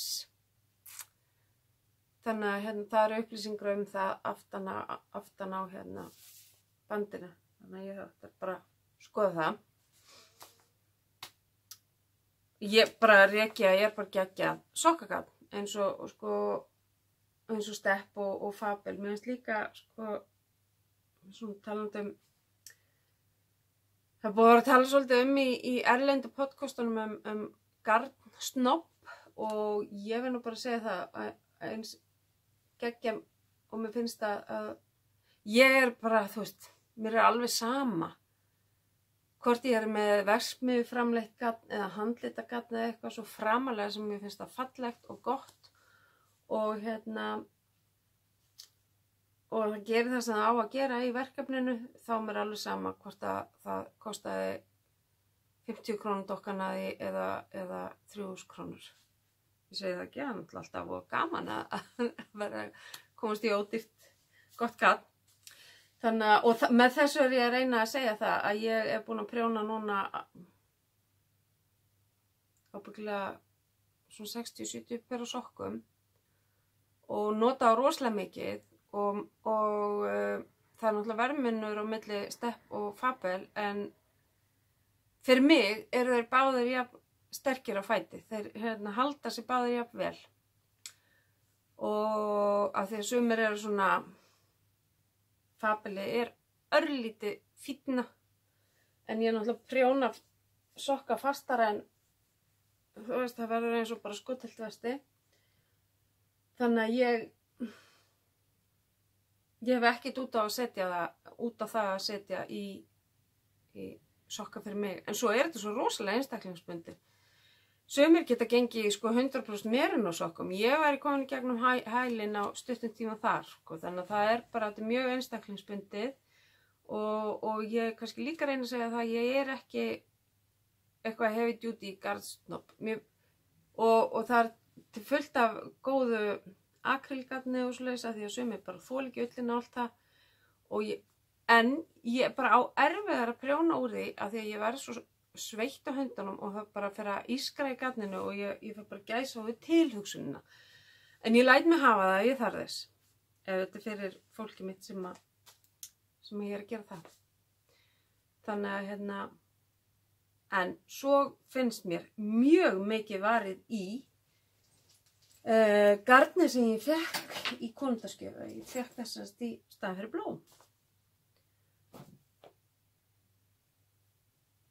Þannig að það upplýsingar það aftan á bandinu. Þannig að ég ætla bara að skoða það. Ég bara Regia, ég bara geggjað sokkagarn eins og Stepp og Fabel. Mér finnst líka svona talandi Það er búið að vera að tala svolítið í erlendu podcastunum garnsnopp og ég vil nú bara segja það að eins geggja og mér finnst að ég er bara, þú veist, mér er alveg sama hvort ég er með verksmiðju framleitt garn eða handlita garn eða eitthvað svo framalega sem mér finnst það fallegt og gott og og það gerir það sem það á að gera í verkefninu, þá mér alveg sama hvort að það kostaði 50 krónur dokkan að því eða 3.000 krónur. Ég segi það ekki, það er alltaf og gaman að vera komast í ódýrt gott garn. Þannig að, og með þessu er ég að reyna að segja það að ég er búin að prjóna núna ábyggilega svona 60-70 per á sokkum og nota á rosalega mikið. Og það er náttúrulega verðmunur á milli Stepp og Fabel en fyrir mig eru þeir báðir jafn sterkir á fæti. Þeir halda sig báðir jafn vel. Og af því að sumir eru svona Fabeli er örlítið fínna en ég er náttúrulega prjóna sokka fastara en þú veist það verður eins og bara skotelt vesti. Þannig að ég hef ekkert út á það að setja í sokka fyrir mig. En svo er þetta svo rosalega einstaklingsbundið. Sumir geta gengið sko 100% merin á sokkum. Ég væri komin í gegnum hælinn á stuttum tíma þar. Sko. Þannig að það er bara mjög einstaklingsbundið. Og ég kannski líka reyna að segja það að ég er ekki eitthvað heavy duty garnsnopp. Og það er til fullt af góðu akrilgarni og svoleiðis að því að sumir bara þola ekki ullina og allt það en ég bara á erfiðar að prjóna úr því að því að ég verð svo sveitt á höndunum og það bara fer að ískra í garninu og ég fer bara gæsa á við tilhugsunina en ég læt mig hafa það, ég þarf þess ef þetta er fyrir fólki mitt sem ég er að gera það þannig að en svo finnst mér mjög mikið varið í garni sem ég fekk í konundaskjöfu. Ég fekk þessast í staðinn fyrir blóm.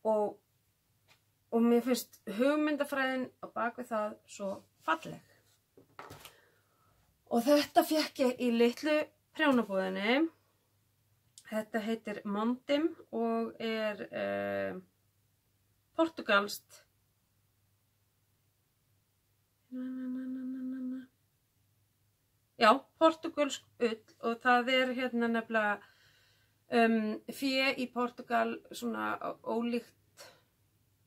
Og mér finnst hugmyndafræðin á bakvið það svo falleg. Og þetta fekk ég í litlu prjónabúðinni. Þetta heitir Mondim og er portugalskt portugalsk ull og það er nefnilega fé í Portugal svona ólíkt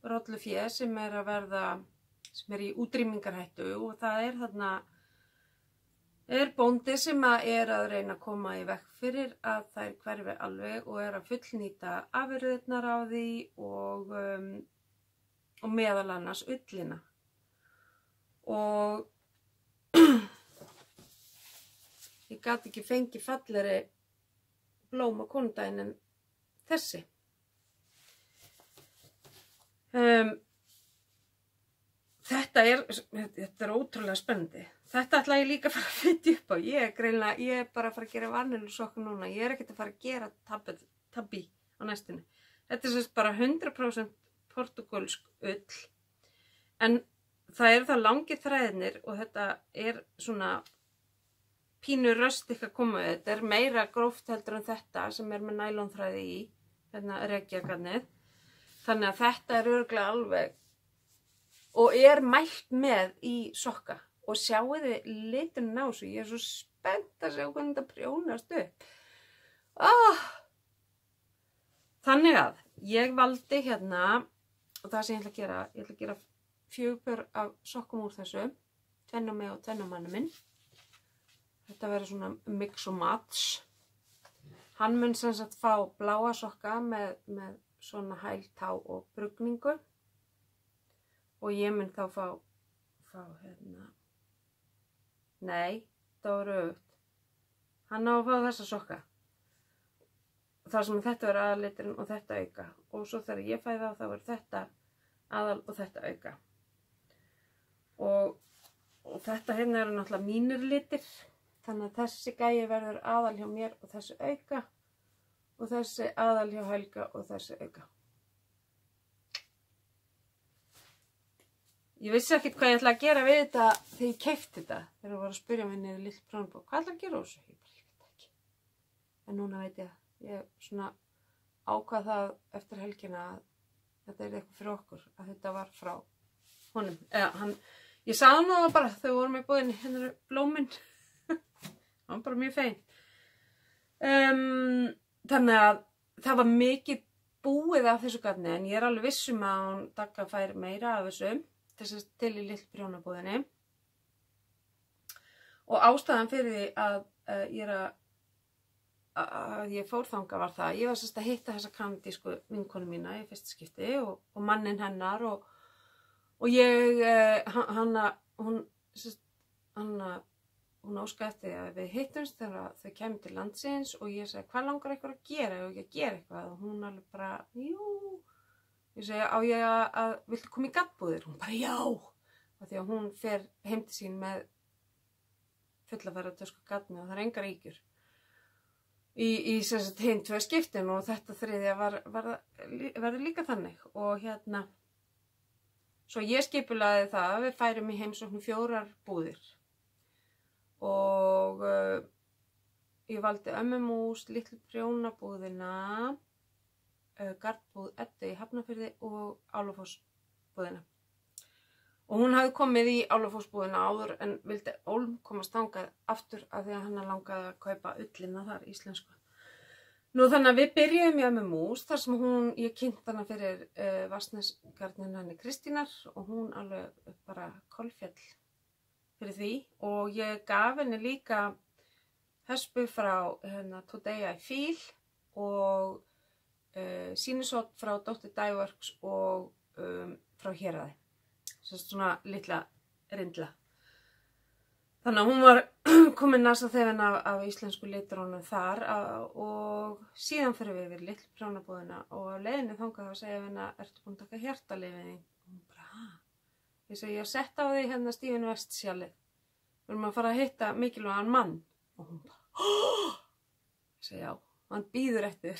rollufé sem er að verða sem er í útrýmingarhættu og það er er bóndi sem er að reyna að koma í veg fyrir að þær hverfi alveg og er að fullnýta afurðirnar á því og meðal annars ullina. Og ég gat ekki fengið fallegri blóm á konudaginn en þessi. Þetta er ótrúlega spennandi. Þetta ætla ég líka að fara að fylla upp á. Ég er bara að fara að gera vanillusokka núna. Ég er ekkert að fara að gera tabbi á næstunni. Þetta er sérst bara 100% portugalsk ull. En það eru það langir þræðirnir og þetta er svona pínu röstik að koma. Þetta er meira gróft heldur en þetta sem er með nælonþræði í. Reykjagarnið. Þannig að þetta er örugglega alveg og er mælt með í sokka. Og sjáu þið liturinn á þessu. Ég er svo spennt að sjá hvernig þetta prjónast upp. Þannig að ég valdi og það sem ég ætla að gera 4 pör af sokkum úr þessu. 2 mig og 2 manni minn. Þetta verður svona mix og match. Hann mun sem sagt fá bláa sokka með svona hæltá og brugningu. Og ég mun þá fá nei, það var auðvitað. Hann á að fá þessa sokka. Þar sem þetta verður aðalliturinn og þetta auka. Og svo þegar ég fæ þá verður þetta aðal og þetta auka. Og þetta eru náttúrulega mínir litir. Þannig að þessi gæi verður aðal hjá mér og þessi auka. Og þessi aðal hjá Helga og þessi auka. ég vissi ekkert hvað ég ætla að gera við þetta þegar ég keypti þetta. Þegar ég var að spyrja mig niður Little Brown Book, hvað ætla að gera úr þessu? Ég bara, ég veit ekki. En núna veit ég svona ákvað það eftir helgina að þetta er eitthvað fyrir okkur, að þetta var frá honum. Ég sagði hann það bara þegar við vorum í búðinni, hérna eru blómin. Það var bara mjög fein. Þannig að það var mikið búið af þessu garni, en ég er alveg vissum að hún Dagga fær meira af þessu til í Litlu prjónabúðinni. Og ástæðan fyrir því að ég fór þangað var það, ég var sérst að hitta þessa kanadísku vinkonu mína í fyrsta skipti og mannin hennar og ég, hún óskaði eftir því að við hittumst þegar þau kemur til landsins og ég segi, hvað langar ykkur að gera? Ég ekki að gera eitthvað og hún alveg bara, jú. Ég segi, á ég að viltu koma í gaddbúðir? Hún bara, já. Af því að hún fer heim til sín með fullaferðartösku gaddni og það er engar ýkjur. Í sem sagt hinn 2 skiptin og þetta 3. verður líka þannig og svo ég skipulaði það að við færum í heimsókn 4 búðir og ég valdi Ömmumús, Litlu prjónabúðina, Garðbúð Eddu í Hafnarfirði og Álafossbúðina. Og hún hafði komið í Álafossbúðina áður en vildi ólm komast þangað aftur af því að hann langaði að kaupa ullina þar íslensku. Nú þannig að við byrjuðum í Ömmumús þar sem ég kynnt hana fyrir Vatnsnesgarðinn henni Kristínar og hún alveg bara kolfjall fyrir því og ég gaf henni líka hespu frá Today I Feel og sýnisort frá Dr. Dyeworks og frá Héraði. Svona litla rindla. Þannig að hún var komin nasa þegar af íslensku litrónu þar og síðan fyrir við yfir Litlu prjónabúðina og á leiðinni þangað að segja henni, ertu búin að taka hjartalyfið þín? Og hún bara, ha? Ég segi, ég sett á því Stephen West sjálfið. Við erum að fara að hitta mikilvægan mann. Og hún bara, oh! Ég segi, já, hann bíður eftir.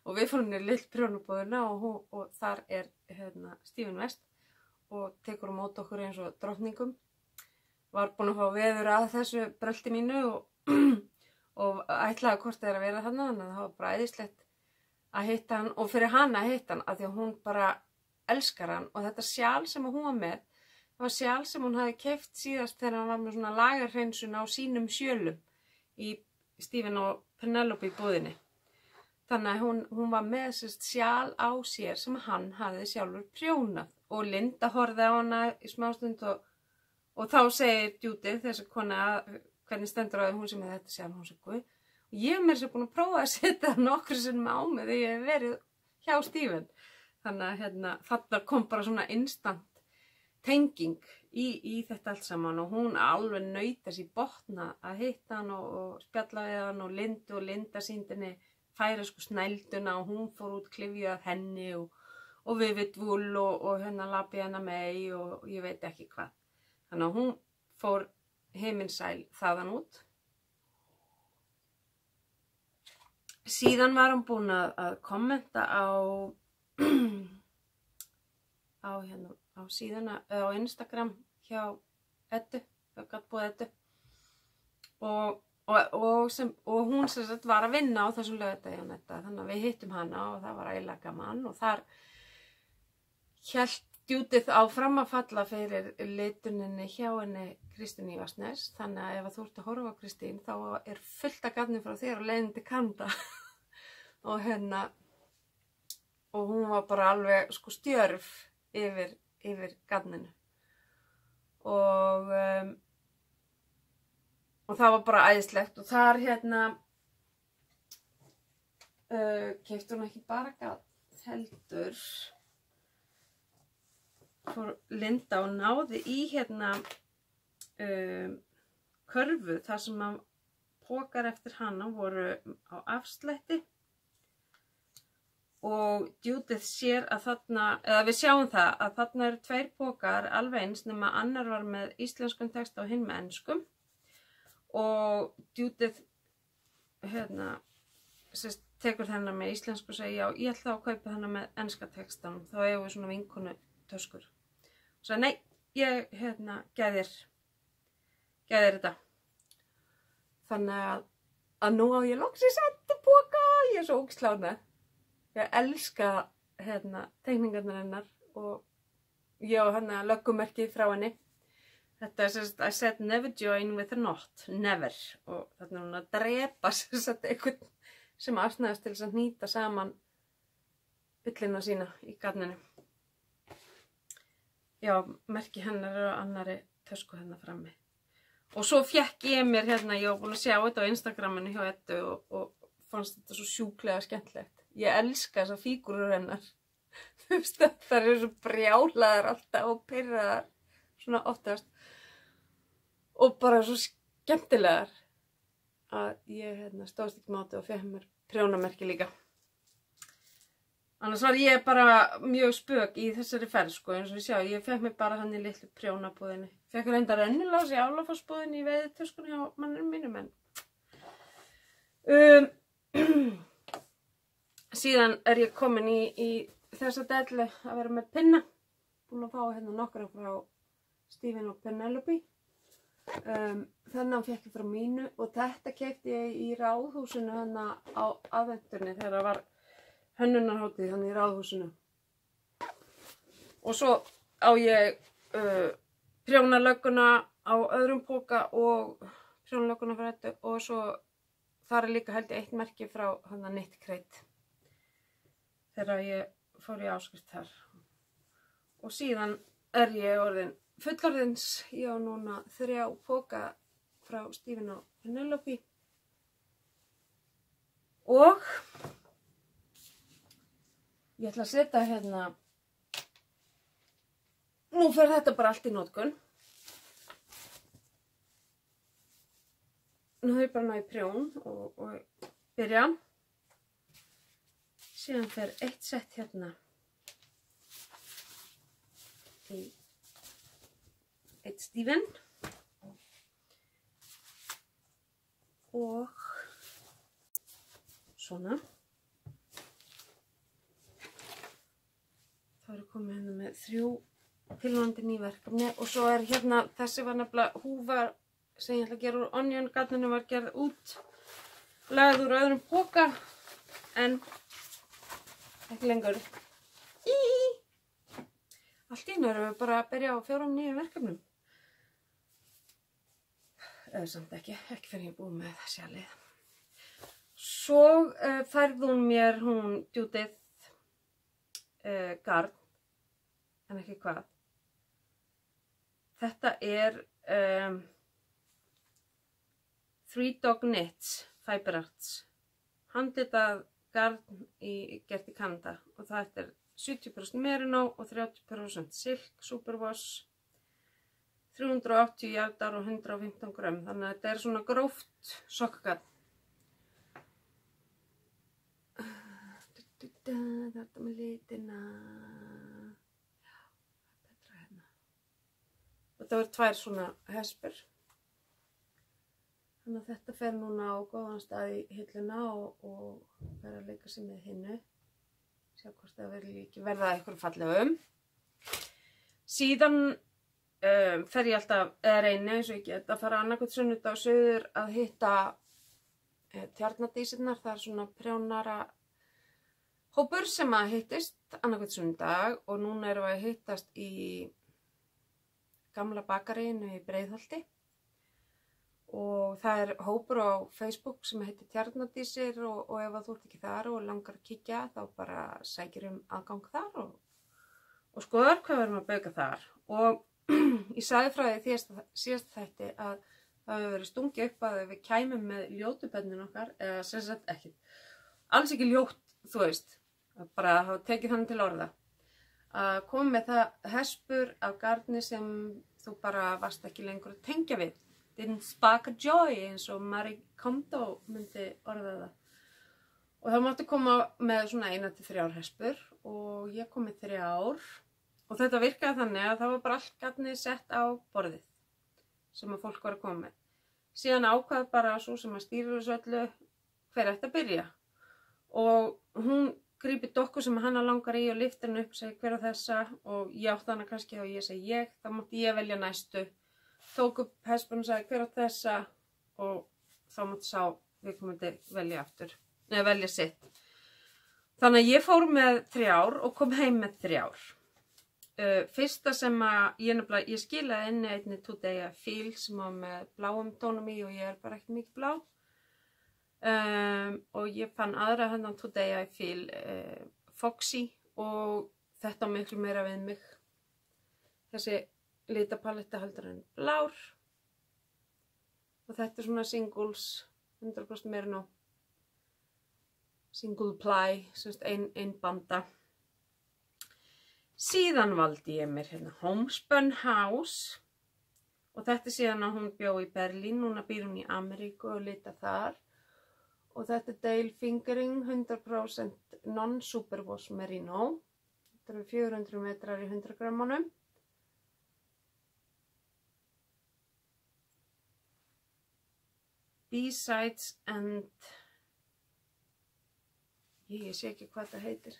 Og við fórum í Litlu prjónabúðina og þar er Stephen West og tekur á móti okkur eins og drottningum. Var búin að fá veður að þessu brölti mínu og ætlaði hvort þeir að vera þarna, þannig að það var bara æðislegt að hitta hann og fyrir hana að hitta hann af því að hún bara elskar hann og þetta sjal sem hún var með, það var sjal sem hún hafi keypt síðast þegar hann var með svona lagerhreinsun á sínum sjölum í Stephen og Penelope búðinni. Þannig að hún var með sjal á sér sem hann hafði sjálfur prjónað og Linda horfði á hana í smástund og þá segir Judith, þessi kona, hvernig stendur á því hún sem er þetta sjálf, hún sem guð. Og ég hef mér sér búin að prófa að setja nokkru sinnum á mig þegar ég hef verið hjá Stephen. Þannig að þarna kom bara svona instant tenging í þetta allt saman og hún alveg naut þess í botna að hitta hann og spjalla við hann og Linda sýndi henni færeysku snælduna og hún fór út klyfju af henni og Vivid Wool og Labi hana May og ég veit ekki hvað. Þannig að hún fór himinsæl þaðan út. Síðan var hún búin að kommenta á síðuna á Instagram hjá Eddu, hjá Garðbúð Eddu og hún sem sagt var að vinna á þessum laugardegi á netta, þannig að við hittum hana og það var ægilega gaman og þar hélt Judith áfram að falla fyrir lituninni hjá henni Kristínu í Vatnsnes, þannig að ef þú ert að horfa á Kristín þá er fullt af garni frá þér og leiðin til Kanada og hún var bara alveg stjörf yfir garninu og það var bara æðislegt og þar keypti hún ekki bara garn heldur fór Linda og náði í körfu þar sem að pokar eftir hana voru á afslætti og Judith sér að þarna, eða við sjáum það að þarna eru 2 pokar alveg eins nema annar var með íslenskum texta og hinn með enskum og Judith tekur þennan með íslensku og segir já, ég ætla að kaupa þennan með enska textanum, þá hefur við svona vinkonu töskur Svo nei, ég gæði þér þetta. Þannig að nú á ég loksins endupoka, ég svo ógeðslega ánægð. Ég elska teikningarnar hennar og ég á löggumerkið frá henni. Þetta sem I said never join with a knot, never. Og þarna hún að drepa einhvern sem asnaðist til þess að hnýta saman ullina sína í garninu. Já, merki hennar á annarri tösku hennar frammi. Og svo fékk ég mér ég var búin að sjá þetta á Instagraminu hjá Eddu og fannst þetta svo sjúklega skemmtilegt. Ég elska þessar fígúrur hennar. Þú veist, það eru svo brjálaðar alltaf og pirraðar, svona oftast. Og bara svo skemmtilegar að ég stóðst ekki máti og fékk mér prjónamerki líka. Annars var ég bara mjög spök í þessari ferð, sko, eins og við sjá. Ég fékk mér bara hann í litlu prjónabúðinni. Fékk reyndar rennilás í Álafossbúðinni í veiðitöskunni hjá mannum mínum, en síðan er ég komin í þessa dellu að vera með pinna. Búin að fá nokkra frá Stephen og Penelope. Þennan fékk ég frá mínu og þetta keypti ég í Ráðhúsinu á aðventurni þegar það var hönnunarhátíð í Ráðhúsinu. Og svo á ég prjónalögguna á öðrum poka og prjónalögguna fyrir þetta og svo þar er líka held ég eitt merki frá Knit Crate þegar ég fór í áskrift þar. Og síðan er ég orðin fullorðins, ég á núna 3 poka frá Stephen og Penelope og ég ætla að setja nú fer þetta bara allt í notkun. Nú þau bara ná í prjón og byrja. Síðan fer eitt sett í eitt Stephen og svona. Það eru komið með 3 tilvonandi ný verkefni og svo er þessi var nefnilega húfa sem ég ætla að gera úr onion, garninu var gerð út, lagð úr öðrum poka en ekki lengur. Allt í einu erum við bara að byrja á 4 nýjum verkefnum. Eða samt ekki fyrir ég búið með þessi að leið. Svo færði hún mér Judith garn, en ekki hvað. Þetta er 3 Dog Knits Fiber Arts. Handritað garn gert í Kanada og það er 70% merino og 30% silk, superwash, 380 jardar og 115 grömm. Þannig að þetta er svona gróft sokkagarn. Þetta með litina. Já, betra Og þetta verður 2 svona hespur. Þannig að þetta fer núna á góðan stað í hilluna og fer að leika sig með hinnu. Sjá hvort það verða eitthvað fallegum. Síðan fer ég alltaf, eða reyni eins og ég get, að fara annarkvæmt sunnudag og suður að hitta Tjarnadísirnar. Það er svona prjónara hópur sem að hittist annarkvæmt sunnudag og núna erum við að hittast í gamla bakaríinu í Breiðholti. Og það er hópur á Facebook sem heitir Tjarnadísir og ef þú ert ekki þar og langar að kíkja þá bara sækir aðgang þar og skoðar hvað við erum að bauka þar. Og ég sagði frá því síðast þætti að það hefur verið stungið upp að við kæmum með ljótupennin okkar, eða sem sagt ekki, alls ekki ljótt, þú veist, bara að hafa tekið þannig til orða. Að koma með það hespur af garni sem þú bara varst ekki lengur að tengja við. Didn't spark a joy eins og Marie Kondo myndi orða það. Og það mátti koma með svona 1 til 3 hespur og ég kom með 3 og þetta virkaði þannig að það var bara allt garnið sett á borðið sem að fólk var að koma með. Síðan ákvað bara svo sem að stýra þessu öllu hver ætti að byrja. Og hún grípi dokku sem hana langar í og lyftir henni upp og segi hver á þessa og ég átti hana kannski og ég segi ég, þá mátti ég velja næstu. Tók upp hestbúinn og sagði hver á þessa og þá mátti sá viðkomandi velja aftur, velja sitt. Þannig að ég fór með 3 og kom heim með 3. Fyrsta sem að ég skilaði inni einni Today I Feel sem var með bláum tónum í og ég bara ekki mikið blá. Og ég fann aðra hennan Today I Feel Foxy og þetta miklu meira við mig. Þessi litapaletta heldur en blár og þetta svona singles 100% meira nú. Single ply, semst ein banda. Síðan valdi ég mér hérna Homespun House og þetta síðan að hún bjó í Berlín, núna býr hún í Ameríku og lita þar. Og þetta Dale Fingering 100% non-superwash merino. Þetta eru 400 metrar í 100 grammunum. B-sides and ég sé ekki hvað þetta heitir.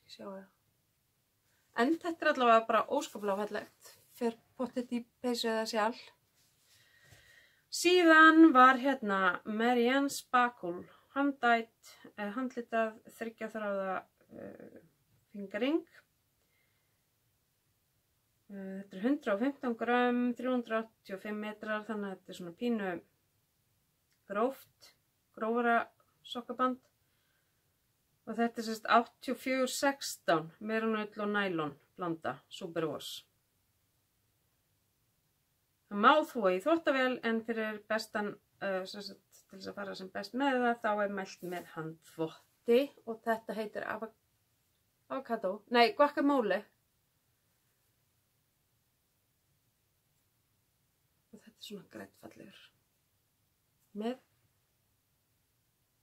Sjá það. En þetta allavega bara óskaplega fallegt. Fer pottet í peysu eða sjálf. Síðan var hérna Marianne Spackle handlitað 3 þráða fingering. Þetta er 115 grömm, 385 metrar, þannig að þetta er svona pínu grófara sokkaband. Og þetta er sérst 84-16 merinoll og nælon blanda superwash. Það má þvo í þvottavél en fyrir bestan, til þess að fara sem best með það, þá er mælt með handþvotti og þetta heitir guacamole. Og þetta er svona grænfallegur.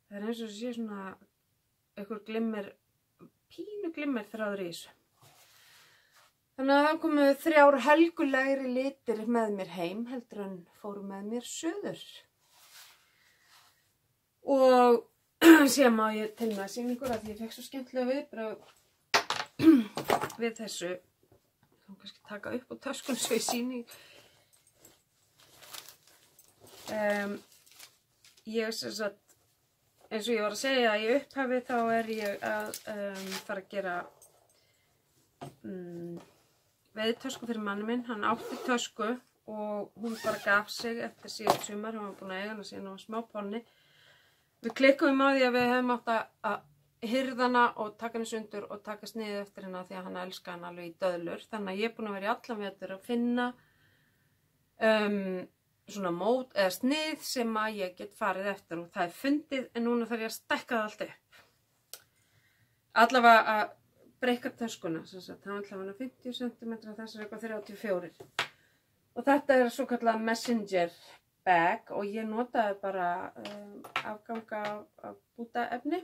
Það er eins og sé svona einhver pínu glimmer þráður í þessu. Þannig að það komu 3 helgulegri litir með mér heim, heldur en fóru með mér suður. Og síðan má ég til með að sýna ykkur að ég fekk svo skemmtilega viðbrögð við þessu. Þá kannski taka upp á töskun svo ég sýni. Ég sem sagt eins og ég var að segja í upphafi þá er ég að fara að gera veiðtösku fyrir manni minn. Hann átti tösku og hún bara gaf sig eftir síðan sumar. Hann var búin að eiga hana síðan á smá ponni. Við klikkuðum á því að við hefum átt að hirða hana og taka henni sundur og taka sniðið eftir hennar því að hann elska hann alveg í döðlur. Þannig að ég er búin að vera í allan vetur að finna svona mót eða snið sem að ég get farið eftir og það er fundið en núna þarf ég að stækka það allt upp. Allavega að breika töskuna, það er allavega 50 cm, þess er eitthvað 34. Og þetta er svo kallað messenger bag og ég notaði bara afganga af bútaefni.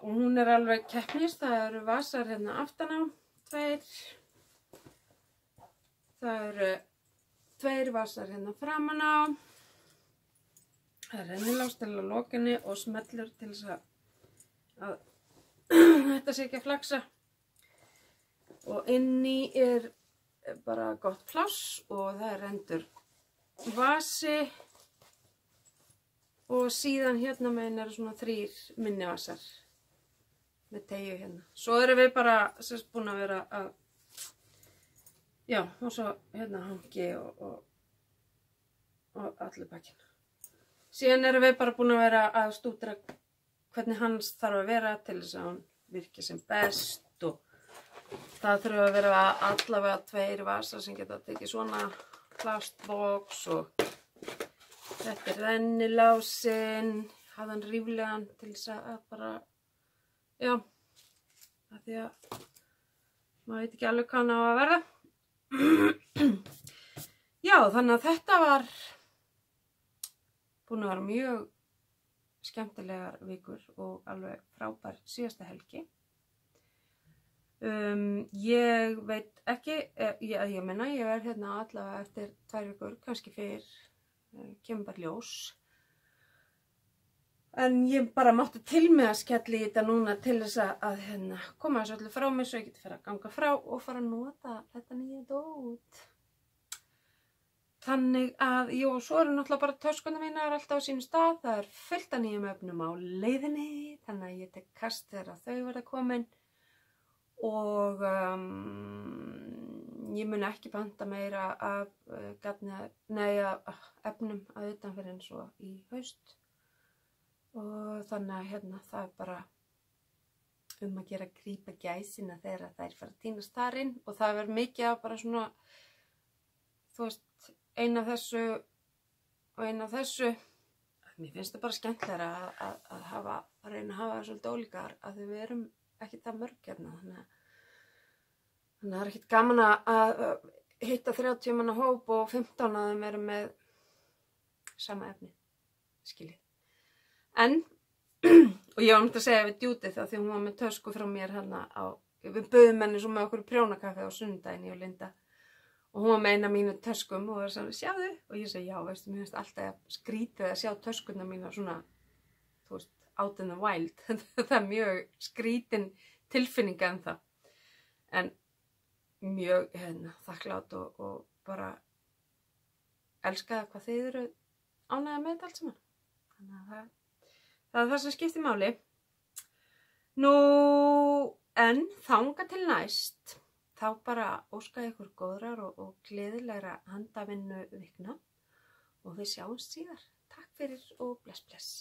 Og hún er alveg keppnist, það eru vasar hérna aftan á, 2. Það eru 2 vasar hérna framan á. Það er rennilás til að loka henni og smellur til þess að þetta sé ekki að flaksa. Og inni er bara gott pláss og það er rendur vasi. Og síðan hérna megin eru svona 3 minni vasar með teygju hérna. Svo erum við bara búin að vera að já, og svo hérna hangi og allir bakkinn. Síðan erum við bara búin að vera að stúdra hvernig hans þarf að vera til þess að hann virki sem best og það þurfa að vera allavega 2 vasar sem geta tekið svona plastbox og þetta er rennilásinn, hafði hann ríflegan til þess að bara, já, af því að maður veit ekki alveg hvað hann á að verða. Já, þannig að þetta var búin að vera mjög skemmtilegar vikur og alveg frábær síðasta helgi. Ég veit ekki, ég meina ég verð hérna allavega eftir 2 vikur, kannski fyrr, kemur bara ljós. En ég bara mátti til með að skella í þetta núna til þess að koma þessu öllu frá mig svo ég geti fyrir að ganga frá og fara að nota þetta nýja dót. Þannig að, jú, svo eru náttúrulega bara töskunum mínar alltaf á sínum stað. Það fullt af nýjum efnum á leiðinni, þannig að ég tek kast þegar þau verða komin. Og ég mun ekki panta meira af efnum að utan fyrir eins og í haust. Og þannig að það er bara að gera að grípa gæsina þegar þær fara að tínast þar inn. Og það verður mikið af bara svona, þú veist, eina af þessu og eina af þessu. Mér finnst það bara skemmtilega að reyna að hafa það svolítið ólíkar að við erum ekki það mörg hérna. Þannig að það er ekkert gaman að hitta 30 manna hóp og 15 af þeim eru með sama efni, skiljið. En, og ég var myndi að segja við Judith því hún var með tösku frá mér hérna við buðum henni svo með okkur prjónakaffi á sunnudaginn, ég og Linda. Og hún var með eina mínu töskum og var svona, sjáðu. Og ég segi, já, veistu, mér finnst alltaf skrítið að sjá töskuna mína svona, þú veist, out in the wild. Það er mjög skrítin tilfinninga en það. En mjög, þakklátt og bara elskaði hvað þið eru ánægðar með þetta allt saman. Þannig að það er það sem skiptir máli. Nú, en þangað til næst. Þá bara óska ég ykkur góðrar og gleðilegra handavinnu vikna og við sjáumst síðar. Takk fyrir og bless bless.